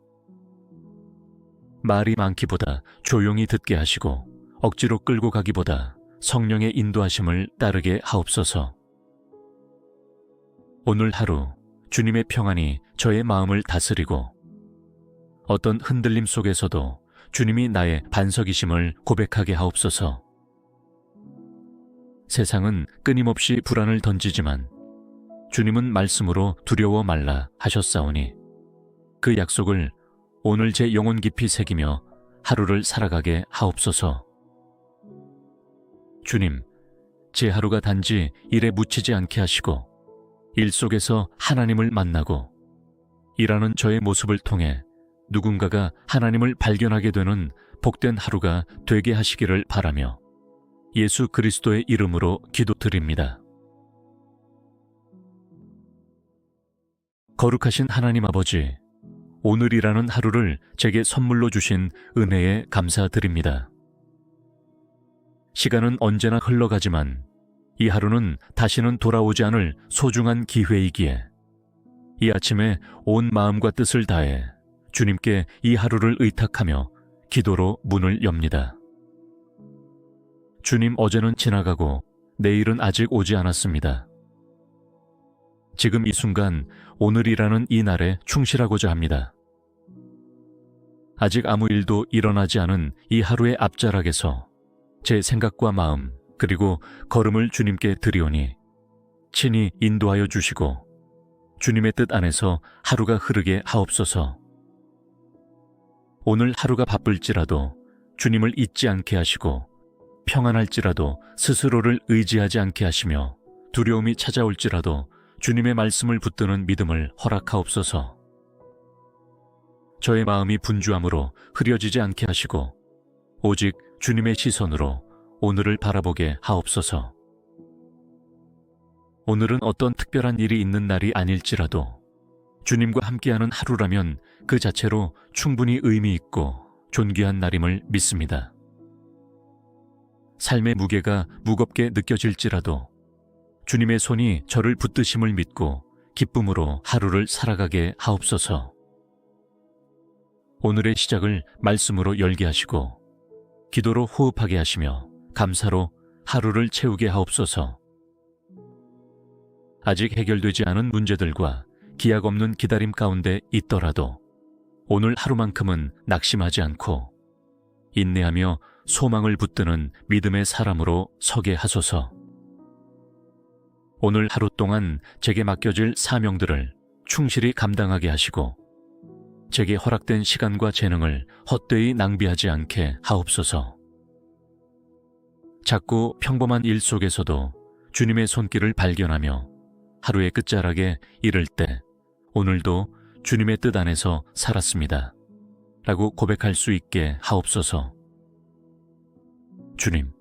말이 많기보다 조용히 듣게 하시고 억지로 끌고 가기보다 성령의 인도하심을 따르게 하옵소서. 오늘 하루 주님의 평안이 저의 마음을 다스리고 어떤 흔들림 속에서도 주님이 나의 반석이심을 고백하게 하옵소서. 세상은 끊임없이 불안을 던지지만 주님은 말씀으로 두려워 말라 하셨사오니 그 약속을 오늘 제 영혼 깊이 새기며 하루를 살아가게 하옵소서. 주님, 제 하루가 단지 일에 묻히지 않게 하시고 일 속에서 하나님을 만나고 일하는 저의 모습을 통해 누군가가 하나님을 발견하게 되는 복된 하루가 되게 하시기를 바라며 예수 그리스도의 이름으로 기도드립니다. 거룩하신 하나님 아버지, 오늘이라는 하루를 제게 선물로 주신 은혜에 감사드립니다. 시간은 언제나 흘러가지만 이 하루는 다시는 돌아오지 않을 소중한 기회이기에 이 아침에 온 마음과 뜻을 다해 주님께 이 하루를 의탁하며 기도로 문을 엽니다. 주님, 어제는 지나가고 내일은 아직 오지 않았습니다. 지금 이 순간 오늘이라는 이 날에 충실하고자 합니다. 아직 아무 일도 일어나지 않은 이 하루의 앞자락에서 제 생각과 마음 그리고 걸음을 주님께 드리오니 친히 인도하여 주시고 주님의 뜻 안에서 하루가 흐르게 하옵소서. 오늘 하루가 바쁠지라도 주님을 잊지 않게 하시고 평안할지라도 스스로를 의지하지 않게 하시며 두려움이 찾아올지라도 주님의 말씀을 붙드는 믿음을 허락하옵소서. 저의 마음이 분주함으로 흐려지지 않게 하시고 오직 주님의 시선으로 오늘을 바라보게 하옵소서. 오늘은 어떤 특별한 일이 있는 날이 아닐지라도 주님과 함께하는 하루라면 그 자체로 충분히 의미 있고 존귀한 날임을 믿습니다. 삶의 무게가 무겁게 느껴질지라도 주님의 손이 저를 붙드심을 믿고 기쁨으로 하루를 살아가게 하옵소서. 오늘의 시작을 말씀으로 열게 하시고 기도로 호흡하게 하시며 감사로 하루를 채우게 하옵소서. 아직 해결되지 않은 문제들과 기약 없는 기다림 가운데 있더라도 오늘 하루만큼은 낙심하지 않고 인내하며 소망을 붙드는 믿음의 사람으로 서게 하소서. 오늘 하루 동안 제게 맡겨질 사명들을 충실히 감당하게 하시고 제게 허락된 시간과 재능을 헛되이 낭비하지 않게 하옵소서. 작고 평범한 일 속에서도 주님의 손길을 발견하며 하루의 끝자락에 이를 때 오늘도 주님의 뜻 안에서 살았습니다 라고 고백할 수 있게 하옵소서. 주님,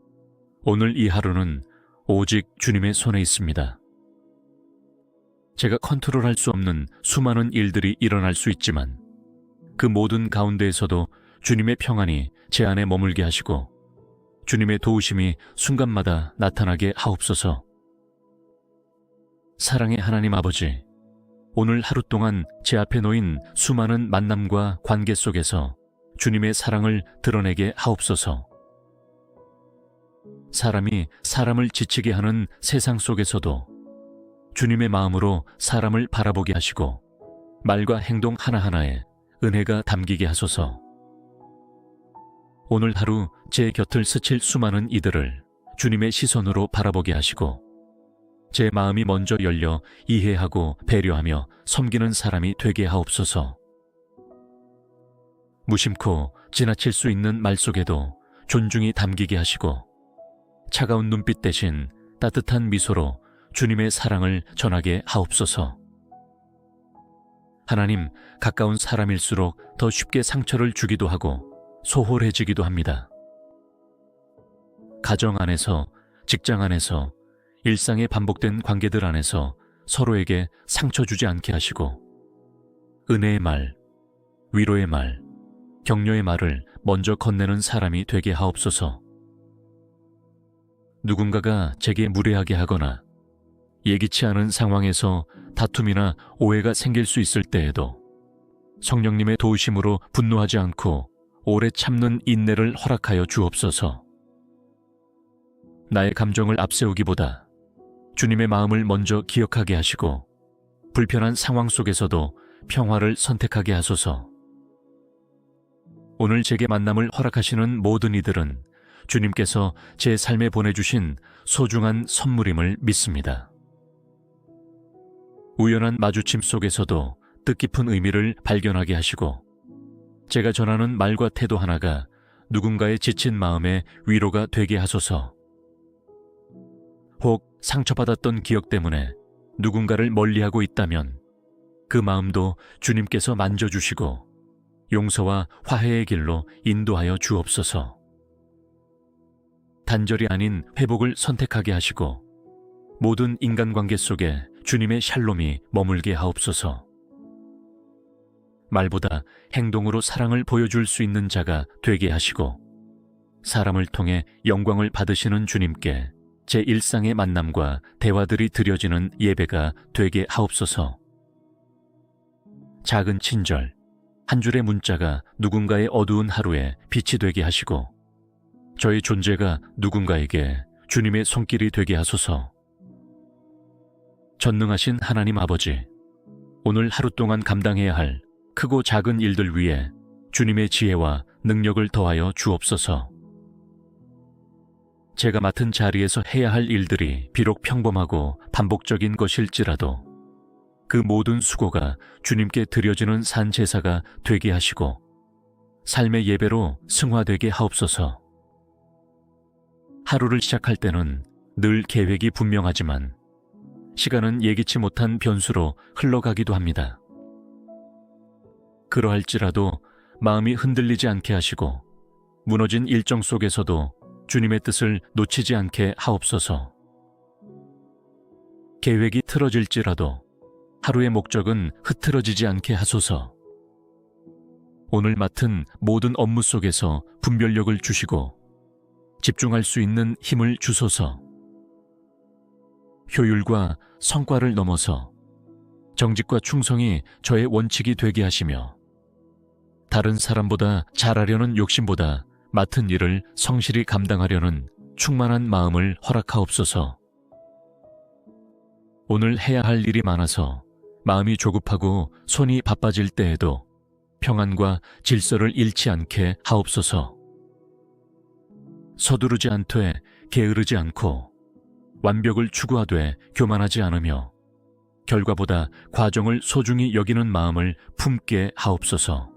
오늘 이 하루는 오직 주님의 손에 있습니다. 제가 컨트롤할 수 없는 수많은 일들이 일어날 수 있지만 그 모든 가운데에서도 주님의 평안이 제 안에 머물게 하시고 주님의 도우심이 순간마다 나타나게 하옵소서. 사랑의 하나님 아버지, 오늘 하루 동안 제 앞에 놓인 수많은 만남과 관계 속에서 주님의 사랑을 드러내게 하옵소서. 사람이 사람을 지치게 하는 세상 속에서도 주님의 마음으로 사람을 바라보게 하시고 말과 행동 하나하나에 은혜가 담기게 하소서. 오늘 하루 제 곁을 스칠 수많은 이들을 주님의 시선으로 바라보게 하시고 제 마음이 먼저 열려 이해하고 배려하며 섬기는 사람이 되게 하옵소서. 무심코 지나칠 수 있는 말 속에도 존중이 담기게 하시고 차가운 눈빛 대신 따뜻한 미소로 주님의 사랑을 전하게 하옵소서. 하나님, 가까운 사람일수록 더 쉽게 상처를 주기도 하고 소홀해지기도 합니다. 가정 안에서, 직장 안에서, 일상의 반복된 관계들 안에서 서로에게 상처 주지 않게 하시고 은혜의 말, 위로의 말, 격려의 말을 먼저 건네는 사람이 되게 하옵소서. 누군가가 제게 무례하게 하거나 예기치 않은 상황에서 다툼이나 오해가 생길 수 있을 때에도 성령님의 도우심으로 분노하지 않고 오래 참는 인내를 허락하여 주옵소서. 나의 감정을 앞세우기보다 주님의 마음을 먼저 기억하게 하시고 불편한 상황 속에서도 평화를 선택하게 하소서. 오늘 제게 만남을 허락하시는 모든 이들은 주님께서 제 삶에 보내주신 소중한 선물임을 믿습니다. 우연한 마주침 속에서도 뜻깊은 의미를 발견하게 하시고 제가 전하는 말과 태도 하나가 누군가의 지친 마음에 위로가 되게 하소서. 혹 상처받았던 기억 때문에 누군가를 멀리하고 있다면 그 마음도 주님께서 만져주시고 용서와 화해의 길로 인도하여 주옵소서. 단절이 아닌 회복을 선택하게 하시고 모든 인간관계 속에 주님의 샬롬이 머물게 하옵소서. 말보다 행동으로 사랑을 보여줄 수 있는 자가 되게 하시고 사람을 통해 영광을 받으시는 주님께 제 일상의 만남과 대화들이 드려지는 예배가 되게 하옵소서. 작은 친절, 한 줄의 문자가 누군가의 어두운 하루에 빛이 되게 하시고 저의 존재가 누군가에게 주님의 손길이 되게 하소서. 전능하신 하나님 아버지, 오늘 하루 동안 감당해야 할 크고 작은 일들 위에 주님의 지혜와 능력을 더하여 주옵소서. 제가 맡은 자리에서 해야 할 일들이 비록 평범하고 반복적인 것일지라도 그 모든 수고가 주님께 드려지는 산 제사가 되게 하시고 삶의 예배로 승화되게 하옵소서. 하루를 시작할 때는 늘 계획이 분명하지만 시간은 예기치 못한 변수로 흘러가기도 합니다. 그러할지라도 마음이 흔들리지 않게 하시고 무너진 일정 속에서도 주님의 뜻을 놓치지 않게 하옵소서. 계획이 틀어질지라도 하루의 목적은 흐트러지지 않게 하소서. 오늘 맡은 모든 업무 속에서 분별력을 주시고 집중할 수 있는 힘을 주소서. 효율과 성과를 넘어서 정직과 충성이 저의 원칙이 되게 하시며 다른 사람보다 잘하려는 욕심보다 맡은 일을 성실히 감당하려는 충만한 마음을 허락하옵소서. 오늘 해야 할 일이 많아서 마음이 조급하고 손이 바빠질 때에도 평안과 질서를 잃지 않게 하옵소서. 서두르지 않되 게으르지 않고 완벽을 추구하되 교만하지 않으며 결과보다 과정을 소중히 여기는 마음을 품게 하옵소서.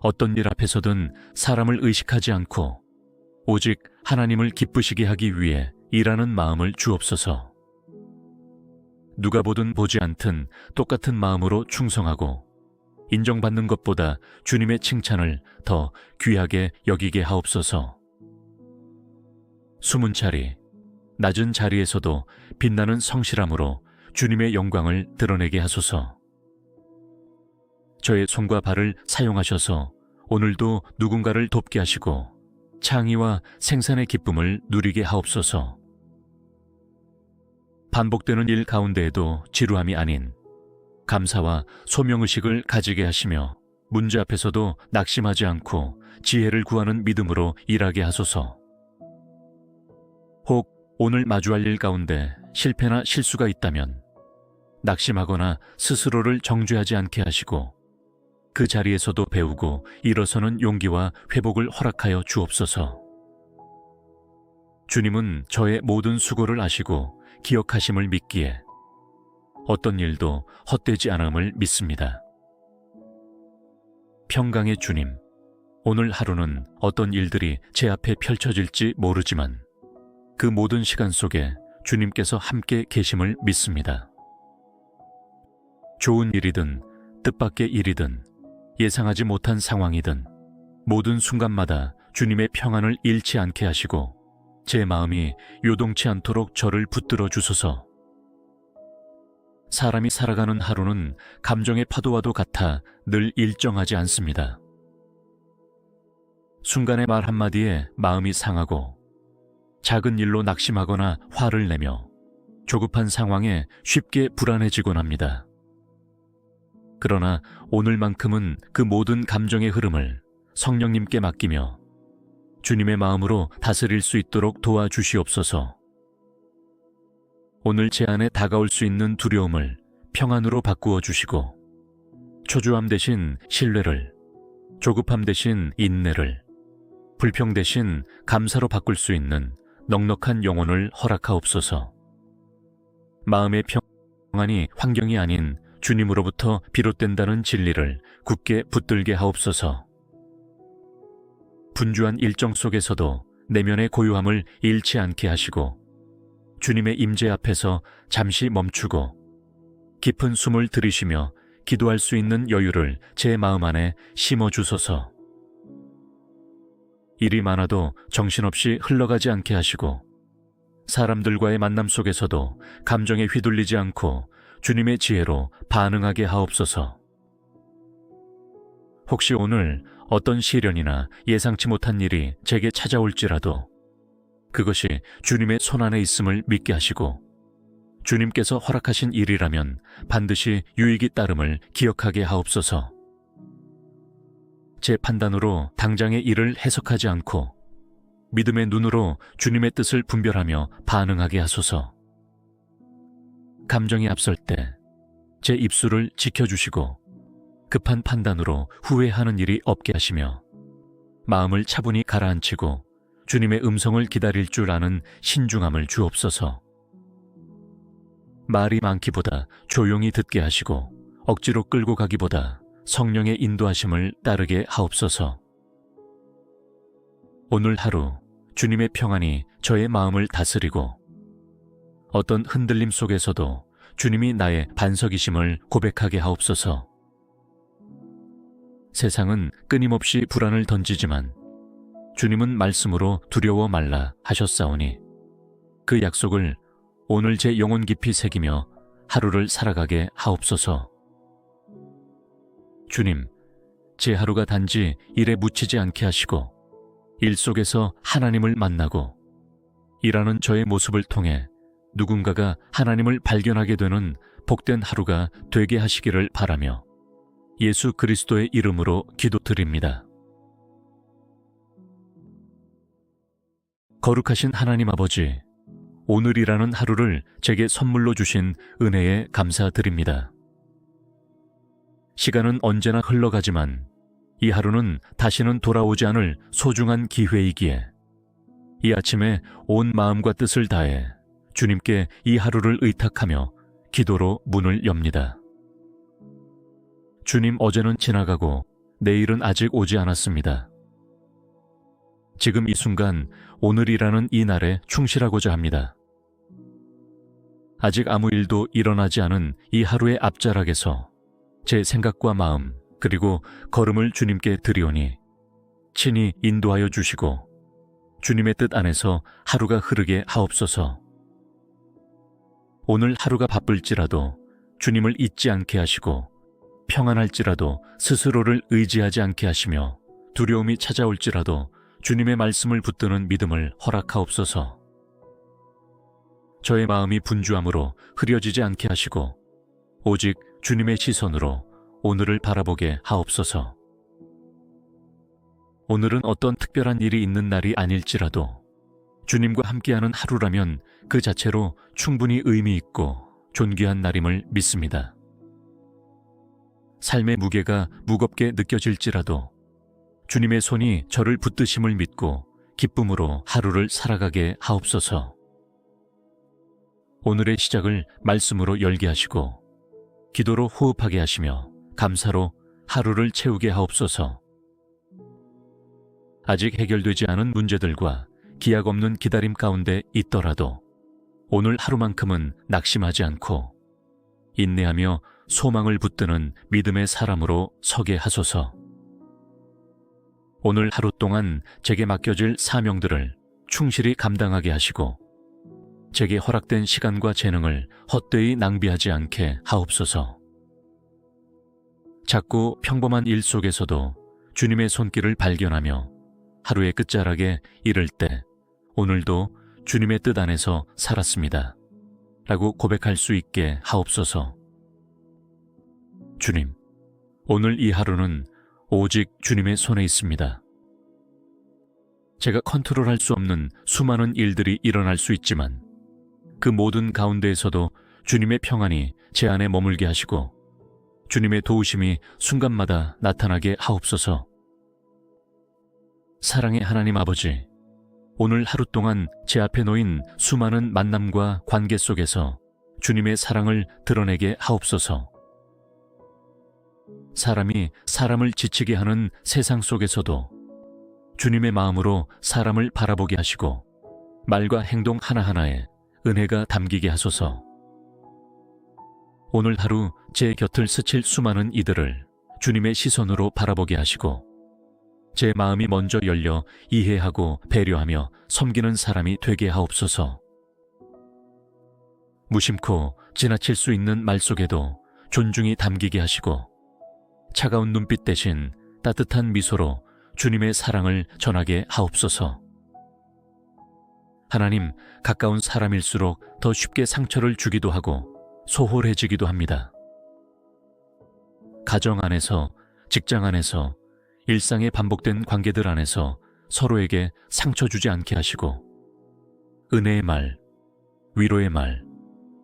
어떤 일 앞에서든 사람을 의식하지 않고 오직 하나님을 기쁘시게 하기 위해 일하는 마음을 주옵소서. 누가 보든 보지 않든 똑같은 마음으로 충성하고 인정받는 것보다 주님의 칭찬을 더 귀하게 여기게 하옵소서. 숨은 자리, 낮은 자리에서도 빛나는 성실함으로 주님의 영광을 드러내게 하소서. 저의 손과 발을 사용하셔서 오늘도 누군가를 돕게 하시고 창의와 생산의 기쁨을 누리게 하옵소서. 반복되는 일 가운데에도 지루함이 아닌 감사와 소명의식을 가지게 하시며 문제 앞에서도 낙심하지 않고 지혜를 구하는 믿음으로 일하게 하소서. 혹 오늘 마주할 일 가운데 실패나 실수가 있다면 낙심하거나 스스로를 정죄하지 않게 하시고 그 자리에서도 배우고 일어서는 용기와 회복을 허락하여 주옵소서. 주님은 저의 모든 수고를 아시고 기억하심을 믿기에 어떤 일도 헛되지 않음을 믿습니다. 평강의 주님, 오늘 하루는 어떤 일들이 제 앞에 펼쳐질지 모르지만 그 모든 시간 속에 주님께서 함께 계심을 믿습니다. 좋은 일이든 뜻밖의 일이든 예상하지 못한 상황이든 모든 순간마다 주님의 평안을 잃지 않게 하시고 제 마음이 요동치 않도록 저를 붙들어 주소서. 사람이 살아가는 하루는 감정의 파도와도 같아 늘 일정하지 않습니다. 순간의 말 한마디에 마음이 상하고 작은 일로 낙심하거나 화를 내며 조급한 상황에 쉽게 불안해지곤 합니다. 그러나 오늘만큼은 그 모든 감정의 흐름을 성령님께 맡기며 주님의 마음으로 다스릴 수 있도록 도와주시옵소서. 오늘 제 안에 다가올 수 있는 두려움을 평안으로 바꾸어 주시고 초조함 대신 신뢰를, 조급함 대신 인내를, 불평 대신 감사로 바꿀 수 있는 넉넉한 영혼을 허락하옵소서. 마음의 평안이 환경이 아닌 주님으로부터 비롯된다는 진리를 굳게 붙들게 하옵소서. 분주한 일정 속에서도 내면의 고요함을 잃지 않게 하시고 주님의 임재 앞에서 잠시 멈추고 깊은 숨을 들이쉬며 기도할 수 있는 여유를 제 마음 안에 심어주소서. 일이 많아도 정신없이 흘러가지 않게 하시고 사람들과의 만남 속에서도 감정에 휘둘리지 않고 주님의 지혜로 반응하게 하옵소서. 혹시 오늘 어떤 시련이나 예상치 못한 일이 제게 찾아올지라도 그것이 주님의 손안에 있음을 믿게 하시고 주님께서 허락하신 일이라면 반드시 유익이 따름을 기억하게 하옵소서. 제 판단으로 당장의 일을 해석하지 않고 믿음의 눈으로 주님의 뜻을 분별하며 반응하게 하소서. 감정이 앞설 때 제 입술을 지켜주시고 급한 판단으로 후회하는 일이 없게 하시며 마음을 차분히 가라앉히고 주님의 음성을 기다릴 줄 아는 신중함을 주옵소서. 말이 많기보다 조용히 듣게 하시고 억지로 끌고 가기보다 성령의 인도하심을 따르게 하옵소서. 오늘 하루 주님의 평안이 저의 마음을 다스리고 어떤 흔들림 속에서도 주님이 나의 반석이심을 고백하게 하옵소서. 세상은 끊임없이 불안을 던지지만 주님은 말씀으로 두려워 말라 하셨사오니 그 약속을 오늘 제 영혼 깊이 새기며 하루를 살아가게 하옵소서. 주님, 제 하루가 단지 일에 묻히지 않게 하시고 일 속에서 하나님을 만나고 일하는 저의 모습을 통해 누군가가 하나님을 발견하게 되는 복된 하루가 되게 하시기를 바라며 예수 그리스도의 이름으로 기도드립니다. 거룩하신 하나님 아버지, 오늘이라는 하루를 제게 선물로 주신 은혜에 감사드립니다. 시간은 언제나 흘러가지만 이 하루는 다시는 돌아오지 않을 소중한 기회이기에 이 아침에 온 마음과 뜻을 다해 주님께 이 하루를 의탁하며 기도로 문을 엽니다. 주님, 어제는 지나가고 내일은 아직 오지 않았습니다. 지금 이 순간 오늘이라는 이 날에 충실하고자 합니다. 아직 아무 일도 일어나지 않은 이 하루의 앞자락에서 제 생각과 마음 그리고 걸음을 주님께 드리오니 친히 인도하여 주시고 주님의 뜻 안에서 하루가 흐르게 하옵소서. 오늘 하루가 바쁠지라도 주님을 잊지 않게 하시고 평안할지라도 스스로를 의지하지 않게 하시며 두려움이 찾아올지라도 주님의 말씀을 붙드는 믿음을 허락하옵소서. 저의 마음이 분주함으로 흐려지지 않게 하시고 오직 주님의 시선으로 오늘을 바라보게 하옵소서. 오늘은 어떤 특별한 일이 있는 날이 아닐지라도 주님과 함께하는 하루라면 그 자체로 충분히 의미 있고 존귀한 날임을 믿습니다. 삶의 무게가 무겁게 느껴질지라도 주님의 손이 저를 붙드심을 믿고 기쁨으로 하루를 살아가게 하옵소서. 오늘의 시작을 말씀으로 열게 하시고 기도로 호흡하게 하시며 감사로 하루를 채우게 하옵소서. 아직 해결되지 않은 문제들과 기약 없는 기다림 가운데 있더라도 오늘 하루만큼은 낙심하지 않고 인내하며 소망을 붙드는 믿음의 사람으로 서게 하소서. 오늘 하루 동안 제게 맡겨질 사명들을 충실히 감당하게 하시고 제게 허락된 시간과 재능을 헛되이 낭비하지 않게 하옵소서. 작고 평범한 일 속에서도 주님의 손길을 발견하며 하루의 끝자락에 이를 때 오늘도 주님의 뜻 안에서 살았습니다 라고 고백할 수 있게 하옵소서. 주님, 오늘 이 하루는 오직 주님의 손에 있습니다. 제가 컨트롤할 수 없는 수많은 일들이 일어날 수 있지만 그 모든 가운데에서도 주님의 평안이 제 안에 머물게 하시고 주님의 도우심이 순간마다 나타나게 하옵소서. 사랑의 하나님 아버지, 오늘 하루 동안 제 앞에 놓인 수많은 만남과 관계 속에서 주님의 사랑을 드러내게 하옵소서. 사람이 사람을 지치게 하는 세상 속에서도 주님의 마음으로 사람을 바라보게 하시고 말과 행동 하나하나에 은혜가 담기게 하소서. 오늘 하루 제 곁을 스칠 수많은 이들을 주님의 시선으로 바라보게 하시고 제 마음이 먼저 열려 이해하고 배려하며 섬기는 사람이 되게 하옵소서. 무심코 지나칠 수 있는 말 속에도 존중이 담기게 하시고 차가운 눈빛 대신 따뜻한 미소로 주님의 사랑을 전하게 하옵소서. 하나님, 가까운 사람일수록 더 쉽게 상처를 주기도 하고 소홀해지기도 합니다. 가정 안에서, 직장 안에서, 일상의 반복된 관계들 안에서 서로에게 상처 주지 않게 하시고 은혜의 말, 위로의 말,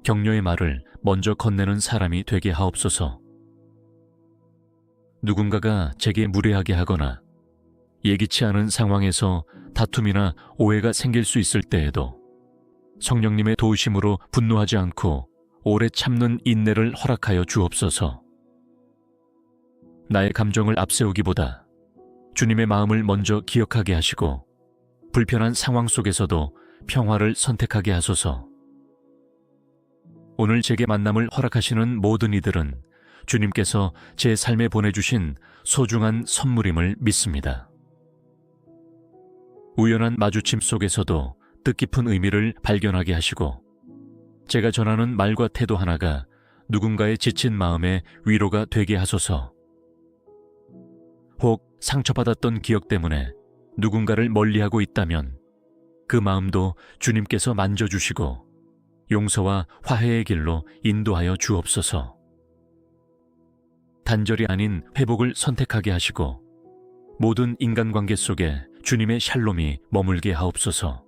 격려의 말을 먼저 건네는 사람이 되게 하옵소서. 누군가가 제게 무례하게 하거나 예기치 않은 상황에서 다툼이나 오해가 생길 수 있을 때에도 성령님의 도우심으로 분노하지 않고 오래 참는 인내를 허락하여 주옵소서. 나의 감정을 앞세우기보다 주님의 마음을 먼저 기억하게 하시고 불편한 상황 속에서도 평화를 선택하게 하소서. 오늘 제게 만남을 허락하시는 모든 이들은 주님께서 제 삶에 보내주신 소중한 선물임을 믿습니다. 우연한 마주침 속에서도 뜻깊은 의미를 발견하게 하시고 제가 전하는 말과 태도 하나가 누군가의 지친 마음에 위로가 되게 하소서. 혹 상처받았던 기억 때문에 누군가를 멀리하고 있다면 그 마음도 주님께서 만져주시고 용서와 화해의 길로 인도하여 주옵소서. 단절이 아닌 회복을 선택하게 하시고 모든 인간관계 속에 주님의 샬롬이 머물게 하옵소서.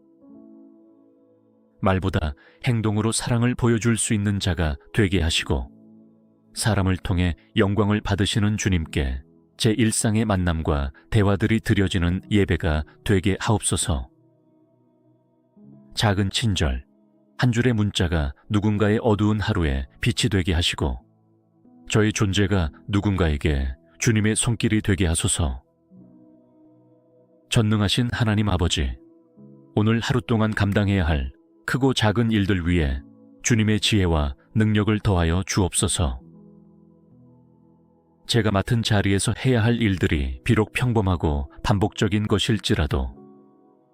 말보다 행동으로 사랑을 보여줄 수 있는 자가 되게 하시고 사람을 통해 영광을 받으시는 주님께 제 일상의 만남과 대화들이 드려지는 예배가 되게 하옵소서. 작은 친절, 한 줄의 문자가 누군가의 어두운 하루에 빛이 되게 하시고 저의 존재가 누군가에게 주님의 손길이 되게 하소서. 전능하신 하나님 아버지, 오늘 하루 동안 감당해야 할 크고 작은 일들 위에 주님의 지혜와 능력을 더하여 주옵소서. 제가 맡은 자리에서 해야 할 일들이 비록 평범하고 반복적인 것일지라도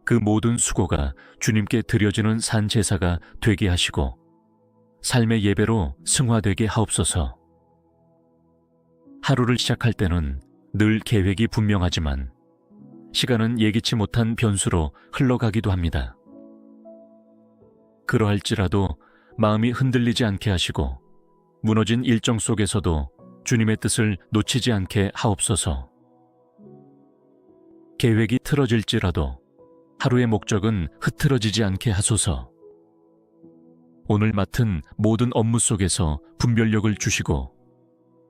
그 모든 수고가 주님께 드려지는 산제사가 되게 하시고 삶의 예배로 승화되게 하옵소서. 하루를 시작할 때는 늘 계획이 분명하지만 시간은 예기치 못한 변수로 흘러가기도 합니다. 그러할지라도 마음이 흔들리지 않게 하시고 무너진 일정 속에서도 주님의 뜻을 놓치지 않게 하옵소서. 계획이 틀어질지라도 하루의 목적은 흐트러지지 않게 하소서. 오늘 맡은 모든 업무 속에서 분별력을 주시고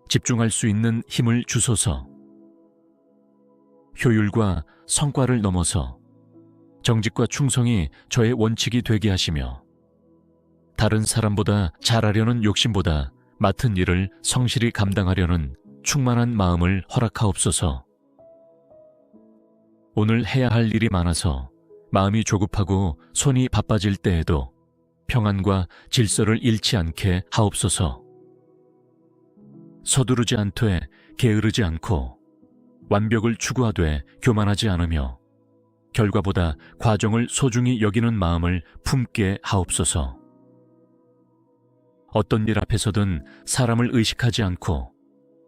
집중할 수 있는 힘을 주소서. 효율과 성과를 넘어서 정직과 충성이 저의 원칙이 되게 하시며 다른 사람보다 잘하려는 욕심보다 맡은 일을 성실히 감당하려는 충만한 마음을 허락하옵소서. 오늘 해야 할 일이 많아서 마음이 조급하고 손이 바빠질 때에도 평안과 질서를 잃지 않게 하옵소서. 서두르지 않되 게으르지 않고 완벽을 추구하되 교만하지 않으며 결과보다 과정을 소중히 여기는 마음을 품게 하옵소서. 어떤 일 앞에서든 사람을 의식하지 않고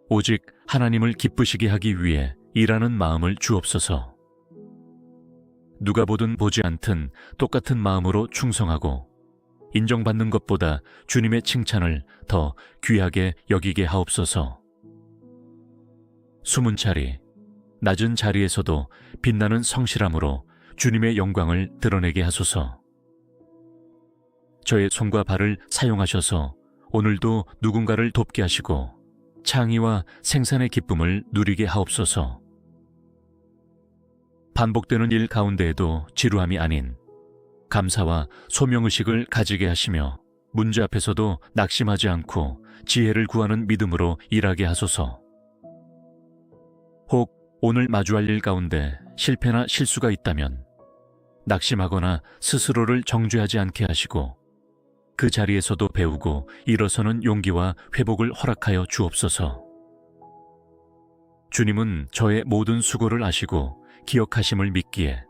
오직 하나님을 기쁘시게 하기 위해 일하는 마음을 주옵소서. 누가 보든 보지 않든 똑같은 마음으로 충성하고 인정받는 것보다 주님의 칭찬을 더 귀하게 여기게 하옵소서. 숨은 자리, 낮은 자리에서도 빛나는 성실함으로 주님의 영광을 드러내게 하소서. 저의 손과 발을 사용하셔서 오늘도 누군가를 돕게 하시고 창의와 생산의 기쁨을 누리게 하옵소서. 반복되는 일 가운데에도 지루함이 아닌 감사와 소명의식을 가지게 하시며 문제 앞에서도 낙심하지 않고 지혜를 구하는 믿음으로 일하게 하소서. 혹 오늘 마주할 일 가운데 실패나 실수가 있다면 낙심하거나 스스로를 정죄하지 않게 하시고 그 자리에서도 배우고 일어서는 용기와 회복을 허락하여 주옵소서. 주님은 저의 모든 수고를 아시고 기억하심을 믿기에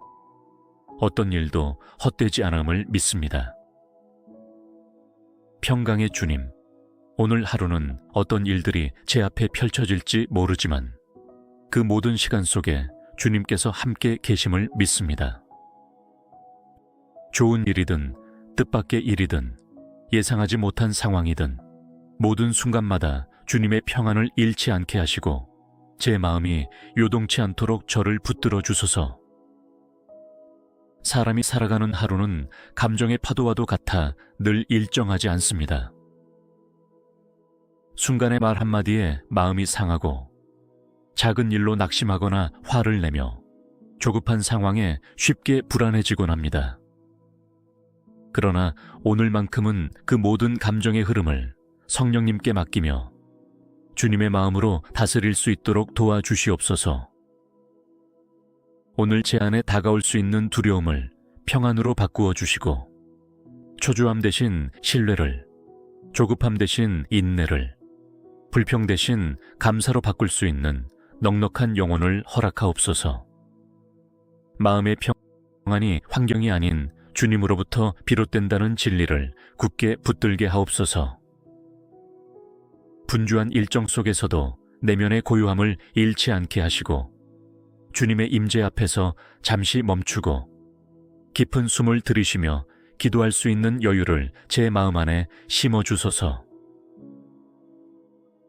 어떤 일도 헛되지 않음을 믿습니다. 평강의 주님, 오늘 하루는 어떤 일들이 제 앞에 펼쳐질지 모르지만 그 모든 시간 속에 주님께서 함께 계심을 믿습니다. 좋은 일이든 뜻밖의 일이든 예상하지 못한 상황이든 모든 순간마다 주님의 평안을 잃지 않게 하시고 제 마음이 요동치 않도록 저를 붙들어 주소서. 사람이 살아가는 하루는 감정의 파도와도 같아 늘 일정하지 않습니다. 순간의 말 한마디에 마음이 상하고 작은 일로 낙심하거나 화를 내며 조급한 상황에 쉽게 불안해지곤 합니다. 그러나 오늘만큼은 그 모든 감정의 흐름을 성령님께 맡기며 주님의 마음으로 다스릴 수 있도록 도와주시옵소서. 오늘 제 안에 다가올 수 있는 두려움을 평안으로 바꾸어 주시고 초조함 대신 신뢰를, 조급함 대신 인내를, 불평 대신 감사로 바꿀 수 있는 넉넉한 영혼을 허락하옵소서. 마음의 평안이 환경이 아닌 주님으로부터 비롯된다는 진리를 굳게 붙들게 하옵소서. 분주한 일정 속에서도 내면의 고요함을 잃지 않게 하시고 주님의 임재 앞에서 잠시 멈추고 깊은 숨을 들이쉬며 기도할 수 있는 여유를 제 마음 안에 심어주소서.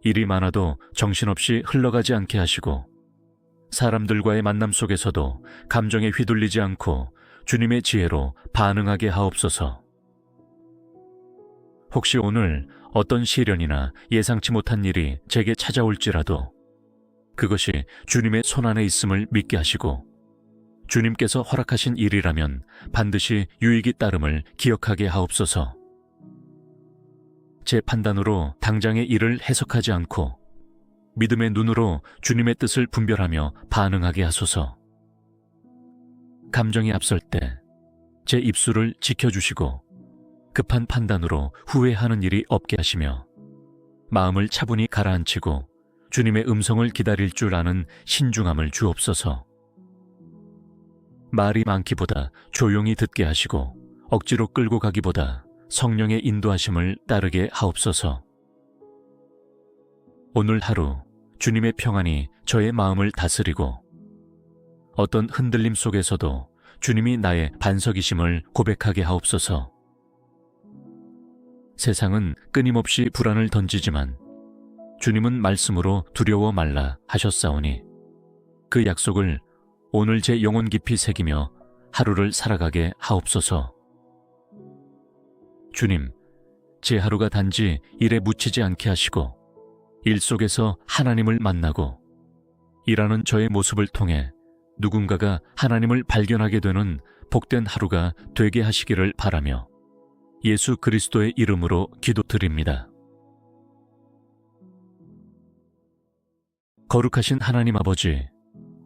일이 많아도 정신없이 흘러가지 않게 하시고 사람들과의 만남 속에서도 감정에 휘둘리지 않고 주님의 지혜로 반응하게 하옵소서. 혹시 오늘 어떤 시련이나 예상치 못한 일이 제게 찾아올지라도 그것이 주님의 손안에 있음을 믿게 하시고 주님께서 허락하신 일이라면 반드시 유익이 따름을 기억하게 하옵소서. 제 판단으로 당장의 일을 해석하지 않고 믿음의 눈으로 주님의 뜻을 분별하며 반응하게 하소서. 감정이 앞설 때 제 입술을 지켜주시고 급한 판단으로 후회하는 일이 없게 하시며 마음을 차분히 가라앉히고 주님의 음성을 기다릴 줄 아는 신중함을 주옵소서. 말이 많기보다 조용히 듣게 하시고 억지로 끌고 가기보다 성령의 인도하심을 따르게 하옵소서. 오늘 하루 주님의 평안이 저의 마음을 다스리고 어떤 흔들림 속에서도 주님이 나의 반석이심을 고백하게 하옵소서. 세상은 끊임없이 불안을 던지지만 주님은 말씀으로 두려워 말라 하셨사오니 그 약속을 오늘 제 영혼 깊이 새기며 하루를 살아가게 하옵소서. 주님, 제 하루가 단지 일에 묻히지 않게 하시고 일 속에서 하나님을 만나고 일하는 저의 모습을 통해 누군가가 하나님을 발견하게 되는 복된 하루가 되게 하시기를 바라며 예수 그리스도의 이름으로 기도드립니다. 거룩하신 하나님 아버지,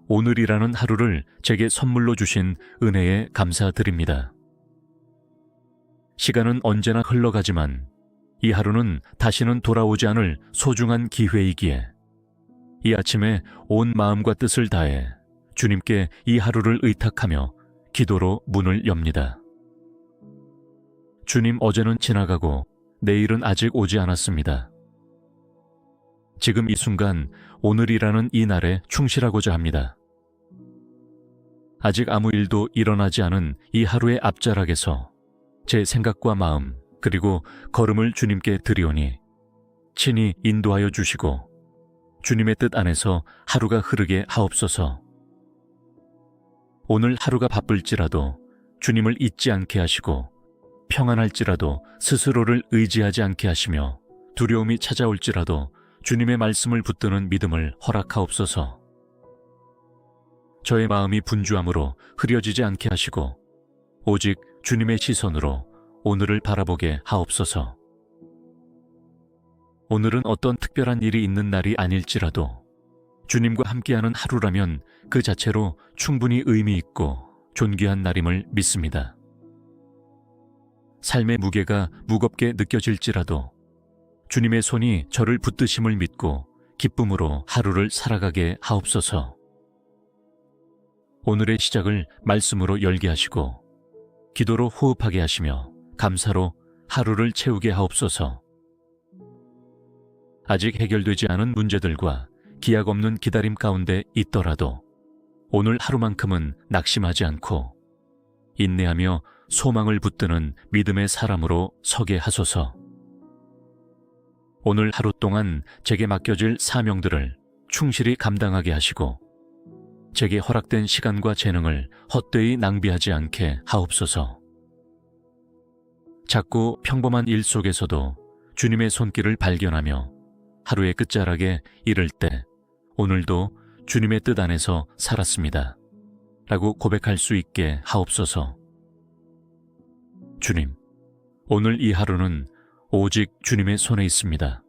오늘이라는 하루를 제게 선물로 주신 은혜에 감사드립니다. 시간은 언제나 흘러가지만 이 하루는 다시는 돌아오지 않을 소중한 기회이기에 이 아침에 온 마음과 뜻을 다해 주님께 이 하루를 의탁하며 기도로 문을 엽니다. 주님, 어제는 지나가고 내일은 아직 오지 않았습니다. 지금 이 순간 오늘이라는 이 날에 충실하고자 합니다. 아직 아무 일도 일어나지 않은 이 하루의 앞자락에서 제 생각과 마음 그리고 걸음을 주님께 드리오니 친히 인도하여 주시고 주님의 뜻 안에서 하루가 흐르게 하옵소서. 오늘 하루가 바쁠지라도 주님을 잊지 않게 하시고 평안할지라도 스스로를 의지하지 않게 하시며 두려움이 찾아올지라도 주님의 말씀을 붙드는 믿음을 허락하옵소서. 저의 마음이 분주함으로 흐려지지 않게 하시고 오직 주님의 시선으로 오늘을 바라보게 하옵소서. 오늘은 어떤 특별한 일이 있는 날이 아닐지라도 주님과 함께하는 하루라면 그 자체로 충분히 의미 있고 존귀한 날임을 믿습니다. 삶의 무게가 무겁게 느껴질지라도 주님의 손이 저를 붙드심을 믿고 기쁨으로 하루를 살아가게 하옵소서. 오늘의 시작을 말씀으로 열게 하시고 기도로 호흡하게 하시며 감사로 하루를 채우게 하옵소서. 아직 해결되지 않은 문제들과 기약 없는 기다림 가운데 있더라도 오늘 하루만큼은 낙심하지 않고 인내하며 소망을 붙드는 믿음의 사람으로 서게 하소서. 오늘 하루 동안 제게 맡겨질 사명들을 충실히 감당하게 하시고 제게 허락된 시간과 재능을 헛되이 낭비하지 않게 하옵소서. 작고 평범한 일 속에서도 주님의 손길을 발견하며 하루의 끝자락에 이를 때 오늘도 주님의 뜻 안에서 살았습니다 라고 고백할 수 있게 하옵소서. 주님, 오늘 이 하루는 오직 주님의 손에 있습니다.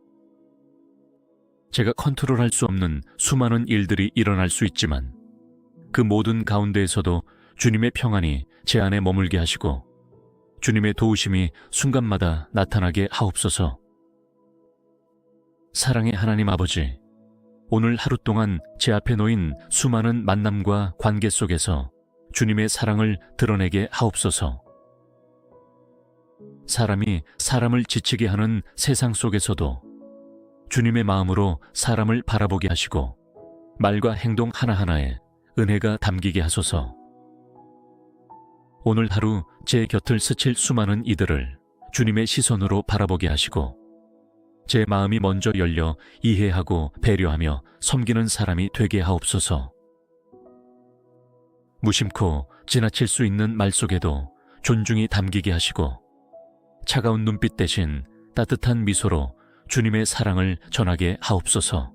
제가 컨트롤할 수 없는 수많은 일들이 일어날 수 있지만 그 모든 가운데에서도 주님의 평안이 제 안에 머물게 하시고 주님의 도우심이 순간마다 나타나게 하옵소서. 사랑의 하나님 아버지, 오늘 하루 동안 제 앞에 놓인 수많은 만남과 관계 속에서 주님의 사랑을 드러내게 하옵소서. 사람이 사람을 지치게 하는 세상 속에서도 주님의 마음으로 사람을 바라보게 하시고 말과 행동 하나하나에 은혜가 담기게 하소서. 오늘 하루 제 곁을 스칠 수많은 이들을 주님의 시선으로 바라보게 하시고 제 마음이 먼저 열려 이해하고 배려하며 섬기는 사람이 되게 하옵소서. 무심코 지나칠 수 있는 말 속에도 존중이 담기게 하시고 차가운 눈빛 대신 따뜻한 미소로 주님의 사랑을 전하게 하옵소서.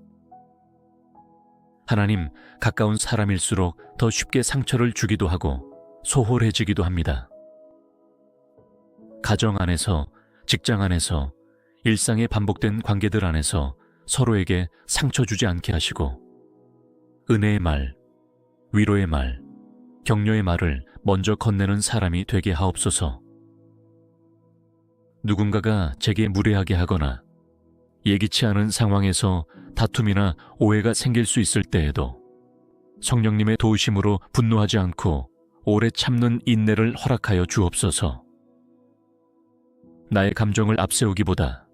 하나님, 가까운 사람일수록 더 쉽게 상처를 주기도 하고 소홀해지기도 합니다. 가정 안에서, 직장 안에서, 일상의 반복된 관계들 안에서 서로에게 상처 주지 않게 하시고 은혜의 말, 위로의 말, 격려의 말을 먼저 건네는 사람이 되게 하옵소서. 누군가가 제게 무례하게 하거나 예기치 않은 상황에서 다툼이나 오해가 생길 수 있을 때에도 성령님의 도우심으로 분노하지 않고 오래 참는 인내를 허락하여 주옵소서. 나의 감정을 앞세우기보다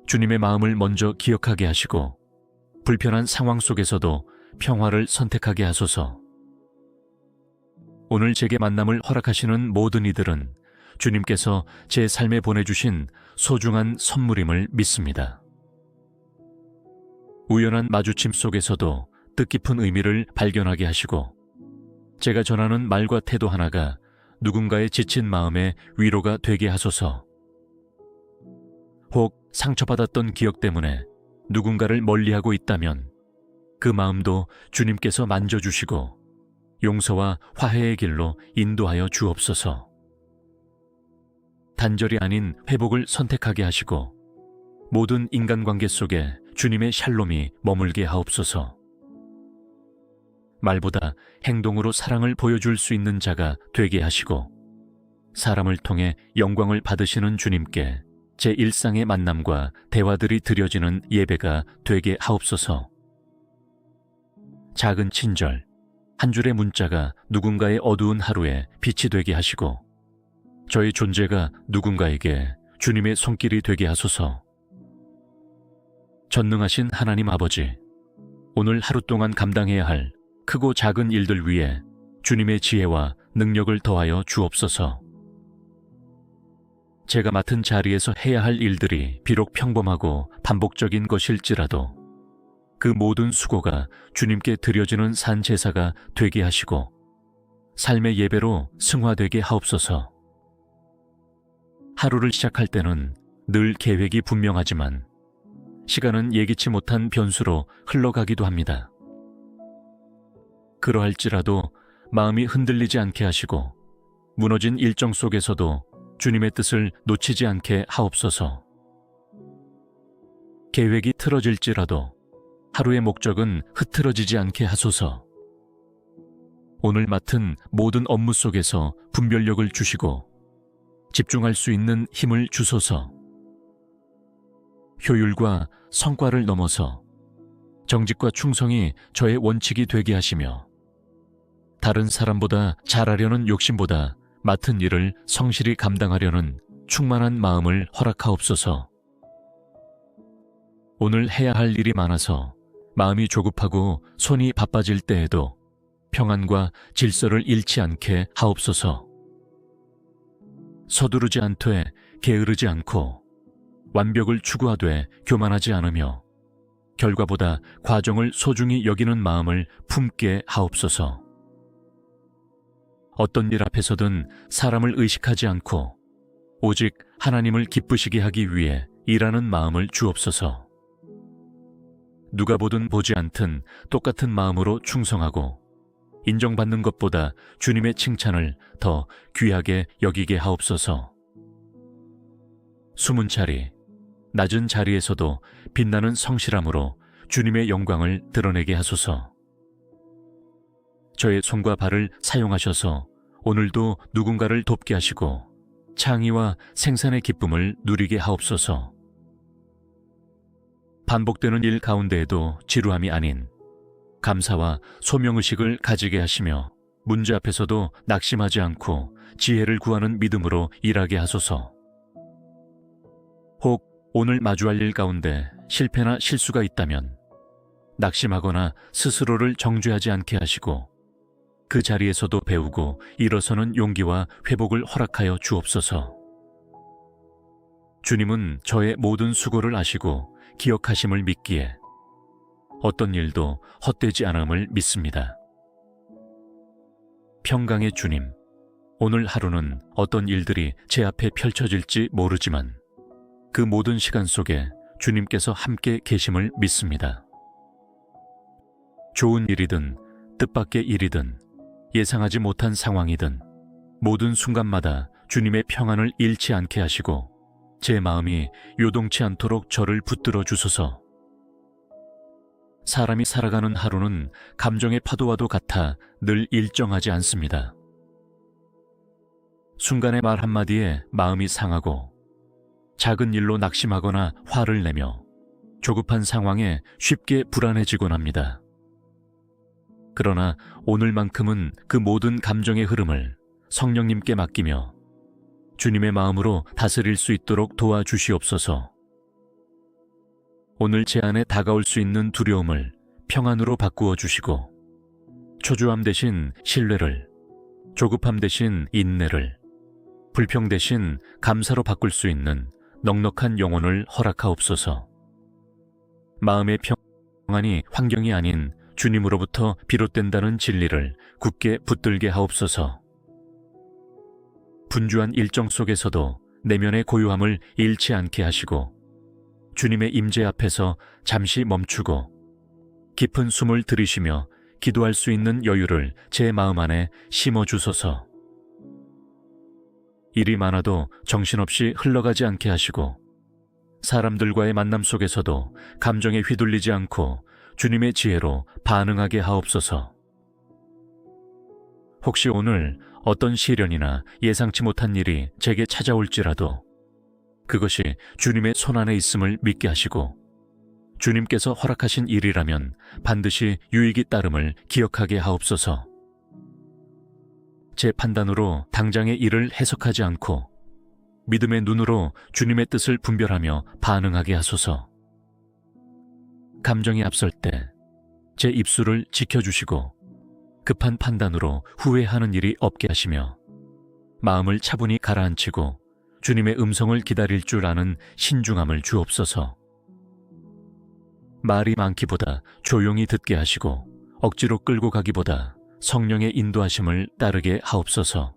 주님의 마음을 먼저 기억하게 하시고 불편한 상황 속에서도 평화를 선택하게 하소서. 오늘 제게 만남을 허락하시는 모든 이들은 주님께서 제 삶에 보내주신 소중한 선물임을 믿습니다. 우연한 마주침 속에서도 뜻깊은 의미를 발견하게 하시고 제가 전하는 말과 태도 하나가 누군가의 지친 마음에 위로가 되게 하소서. 혹 상처받았던 기억 때문에 누군가를 멀리하고 있다면 그 마음도 주님께서 만져주시고 용서와 화해의 길로 인도하여 주옵소서. 단절이 아닌 회복을 선택하게 하시고 모든 인간관계 속에 주님의 샬롬이 머물게 하옵소서. 말보다 행동으로 사랑을 보여줄 수 있는 자가 되게 하시고 사람을 통해 영광을 받으시는 주님께 제 일상의 만남과 대화들이 드려지는 예배가 되게 하옵소서. 작은 친절, 한 줄의 문자가 누군가의 어두운 하루에 빛이 되게 하시고 저의 존재가 누군가에게 주님의 손길이 되게 하소서. 전능하신 하나님 아버지, 오늘 하루 동안 감당해야 할 크고 작은 일들 위에 주님의 지혜와 능력을 더하여 주옵소서. 제가 맡은 자리에서 해야 할 일들이 비록 평범하고 반복적인 것일지라도 그 모든 수고가 주님께 드려지는 산 제사가 되게 하시고 삶의 예배로 승화되게 하옵소서. 하루를 시작할 때는 늘 계획이 분명하지만 시간은 예기치 못한 변수로 흘러가기도 합니다. 그러할지라도 마음이 흔들리지 않게 하시고 무너진 일정 속에서도 주님의 뜻을 놓치지 않게 하옵소서. 계획이 틀어질지라도 하루의 목적은 흐트러지지 않게 하소서. 오늘 맡은 모든 업무 속에서 분별력을 주시고 집중할 수 있는 힘을 주소서. 효율과 성과를 넘어서 정직과 충성이 저의 원칙이 되게 하시며 다른 사람보다 잘하려는 욕심보다 맡은 일을 성실히 감당하려는 충만한 마음을 허락하옵소서. 오늘 해야 할 일이 많아서 마음이 조급하고 손이 바빠질 때에도 평안과 질서를 잃지 않게 하옵소서. 서두르지 않되 게으르지 않고 완벽을 추구하되 교만하지 않으며 결과보다 과정을 소중히 여기는 마음을 품게 하옵소서. 어떤 일 앞에서든 사람을 의식하지 않고 오직 하나님을 기쁘시게 하기 위해 일하는 마음을 주옵소서. 누가 보든 보지 않든 똑같은 마음으로 충성하고 인정받는 것보다 주님의 칭찬을 더 귀하게 여기게 하옵소서. 숨은 자리, 낮은 자리에서도 빛나는 성실함으로 주님의 영광을 드러내게 하소서. 저의 손과 발을 사용하셔서 오늘도 누군가를 돕게 하시고 창의와 생산의 기쁨을 누리게 하옵소서. 반복되는 일 가운데에도 지루함이 아닌 감사와 소명의식을 가지게 하시며 문제 앞에서도 낙심하지 않고 지혜를 구하는 믿음으로 일하게 하소서. 혹 오늘 마주할 일 가운데 실패나 실수가 있다면 낙심하거나 스스로를 정죄하지 않게 하시고 그 자리에서도 배우고 일어서는 용기와 회복을 허락하여 주옵소서. 주님은 저의 모든 수고를 아시고 기억하심을 믿기에 어떤 일도 헛되지 않음을 믿습니다. 평강의 주님, 오늘 하루는 어떤 일들이 제 앞에 펼쳐질지 모르지만 그 모든 시간 속에 주님께서 함께 계심을 믿습니다. 좋은 일이든 뜻밖의 일이든 예상하지 못한 상황이든 모든 순간마다 주님의 평안을 잃지 않게 하시고 제 마음이 요동치 않도록 저를 붙들어 주소서. 사람이 살아가는 하루는 감정의 파도와도 같아 늘 일정하지 않습니다. 순간의 말 한마디에 마음이 상하고 작은 일로 낙심하거나 화를 내며 조급한 상황에 쉽게 불안해지곤 합니다. 그러나 오늘만큼은 그 모든 감정의 흐름을 성령님께 맡기며 주님의 마음으로 다스릴 수 있도록 도와주시옵소서. 오늘 제 안에 다가올 수 있는 두려움을 평안으로 바꾸어 주시고 초조함 대신 신뢰를, 조급함 대신 인내를, 불평 대신 감사로 바꿀 수 있는 넉넉한 영혼을 허락하옵소서. 마음의 평안이 환경이 아닌 주님으로부터 비롯된다는 진리를 굳게 붙들게 하옵소서. 분주한 일정 속에서도 내면의 고요함을 잃지 않게 하시고 주님의 임재 앞에서 잠시 멈추고 깊은 숨을 들이쉬며 기도할 수 있는 여유를 제 마음 안에 심어주소서. 일이 많아도 정신없이 흘러가지 않게 하시고 사람들과의 만남 속에서도 감정에 휘둘리지 않고 주님의 지혜로 반응하게 하옵소서. 혹시 오늘 어떤 시련이나 예상치 못한 일이 제게 찾아올지라도 그것이 주님의 손안에 있음을 믿게 하시고 주님께서 허락하신 일이라면 반드시 유익이 따름을 기억하게 하옵소서. 제 판단으로 당장의 일을 해석하지 않고 믿음의 눈으로 주님의 뜻을 분별하며 반응하게 하소서. 감정이 앞설 때 제 입술을 지켜주시고 급한 판단으로 후회하는 일이 없게 하시며 마음을 차분히 가라앉히고 주님의 음성을 기다릴 줄 아는 신중함을 주옵소서. 말이 많기보다 조용히 듣게 하시고 억지로 끌고 가기보다 성령의 인도하심을 따르게 하옵소서.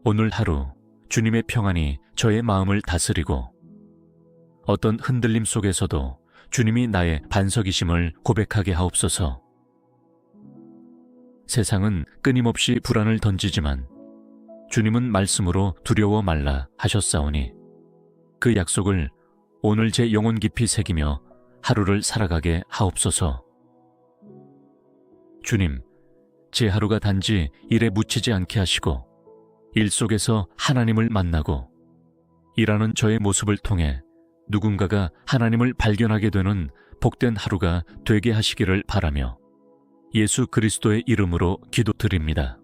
오늘 하루 주님의 평안이 저의 마음을 다스리고 어떤 흔들림 속에서도 주님이 나의 반석이심을 고백하게 하옵소서. 세상은 끊임없이 불안을 던지지만 주님은 말씀으로 두려워 말라 하셨사오니 그 약속을 오늘 제 영혼 깊이 새기며 하루를 살아가게 하옵소서. 주님, 제 하루가 단지 일에 묻히지 않게 하시고 일 속에서 하나님을 만나고 일하는 저의 모습을 통해 누군가가 하나님을 발견하게 되는 복된 하루가 되게 하시기를 바라며 예수 그리스도의 이름으로 기도드립니다.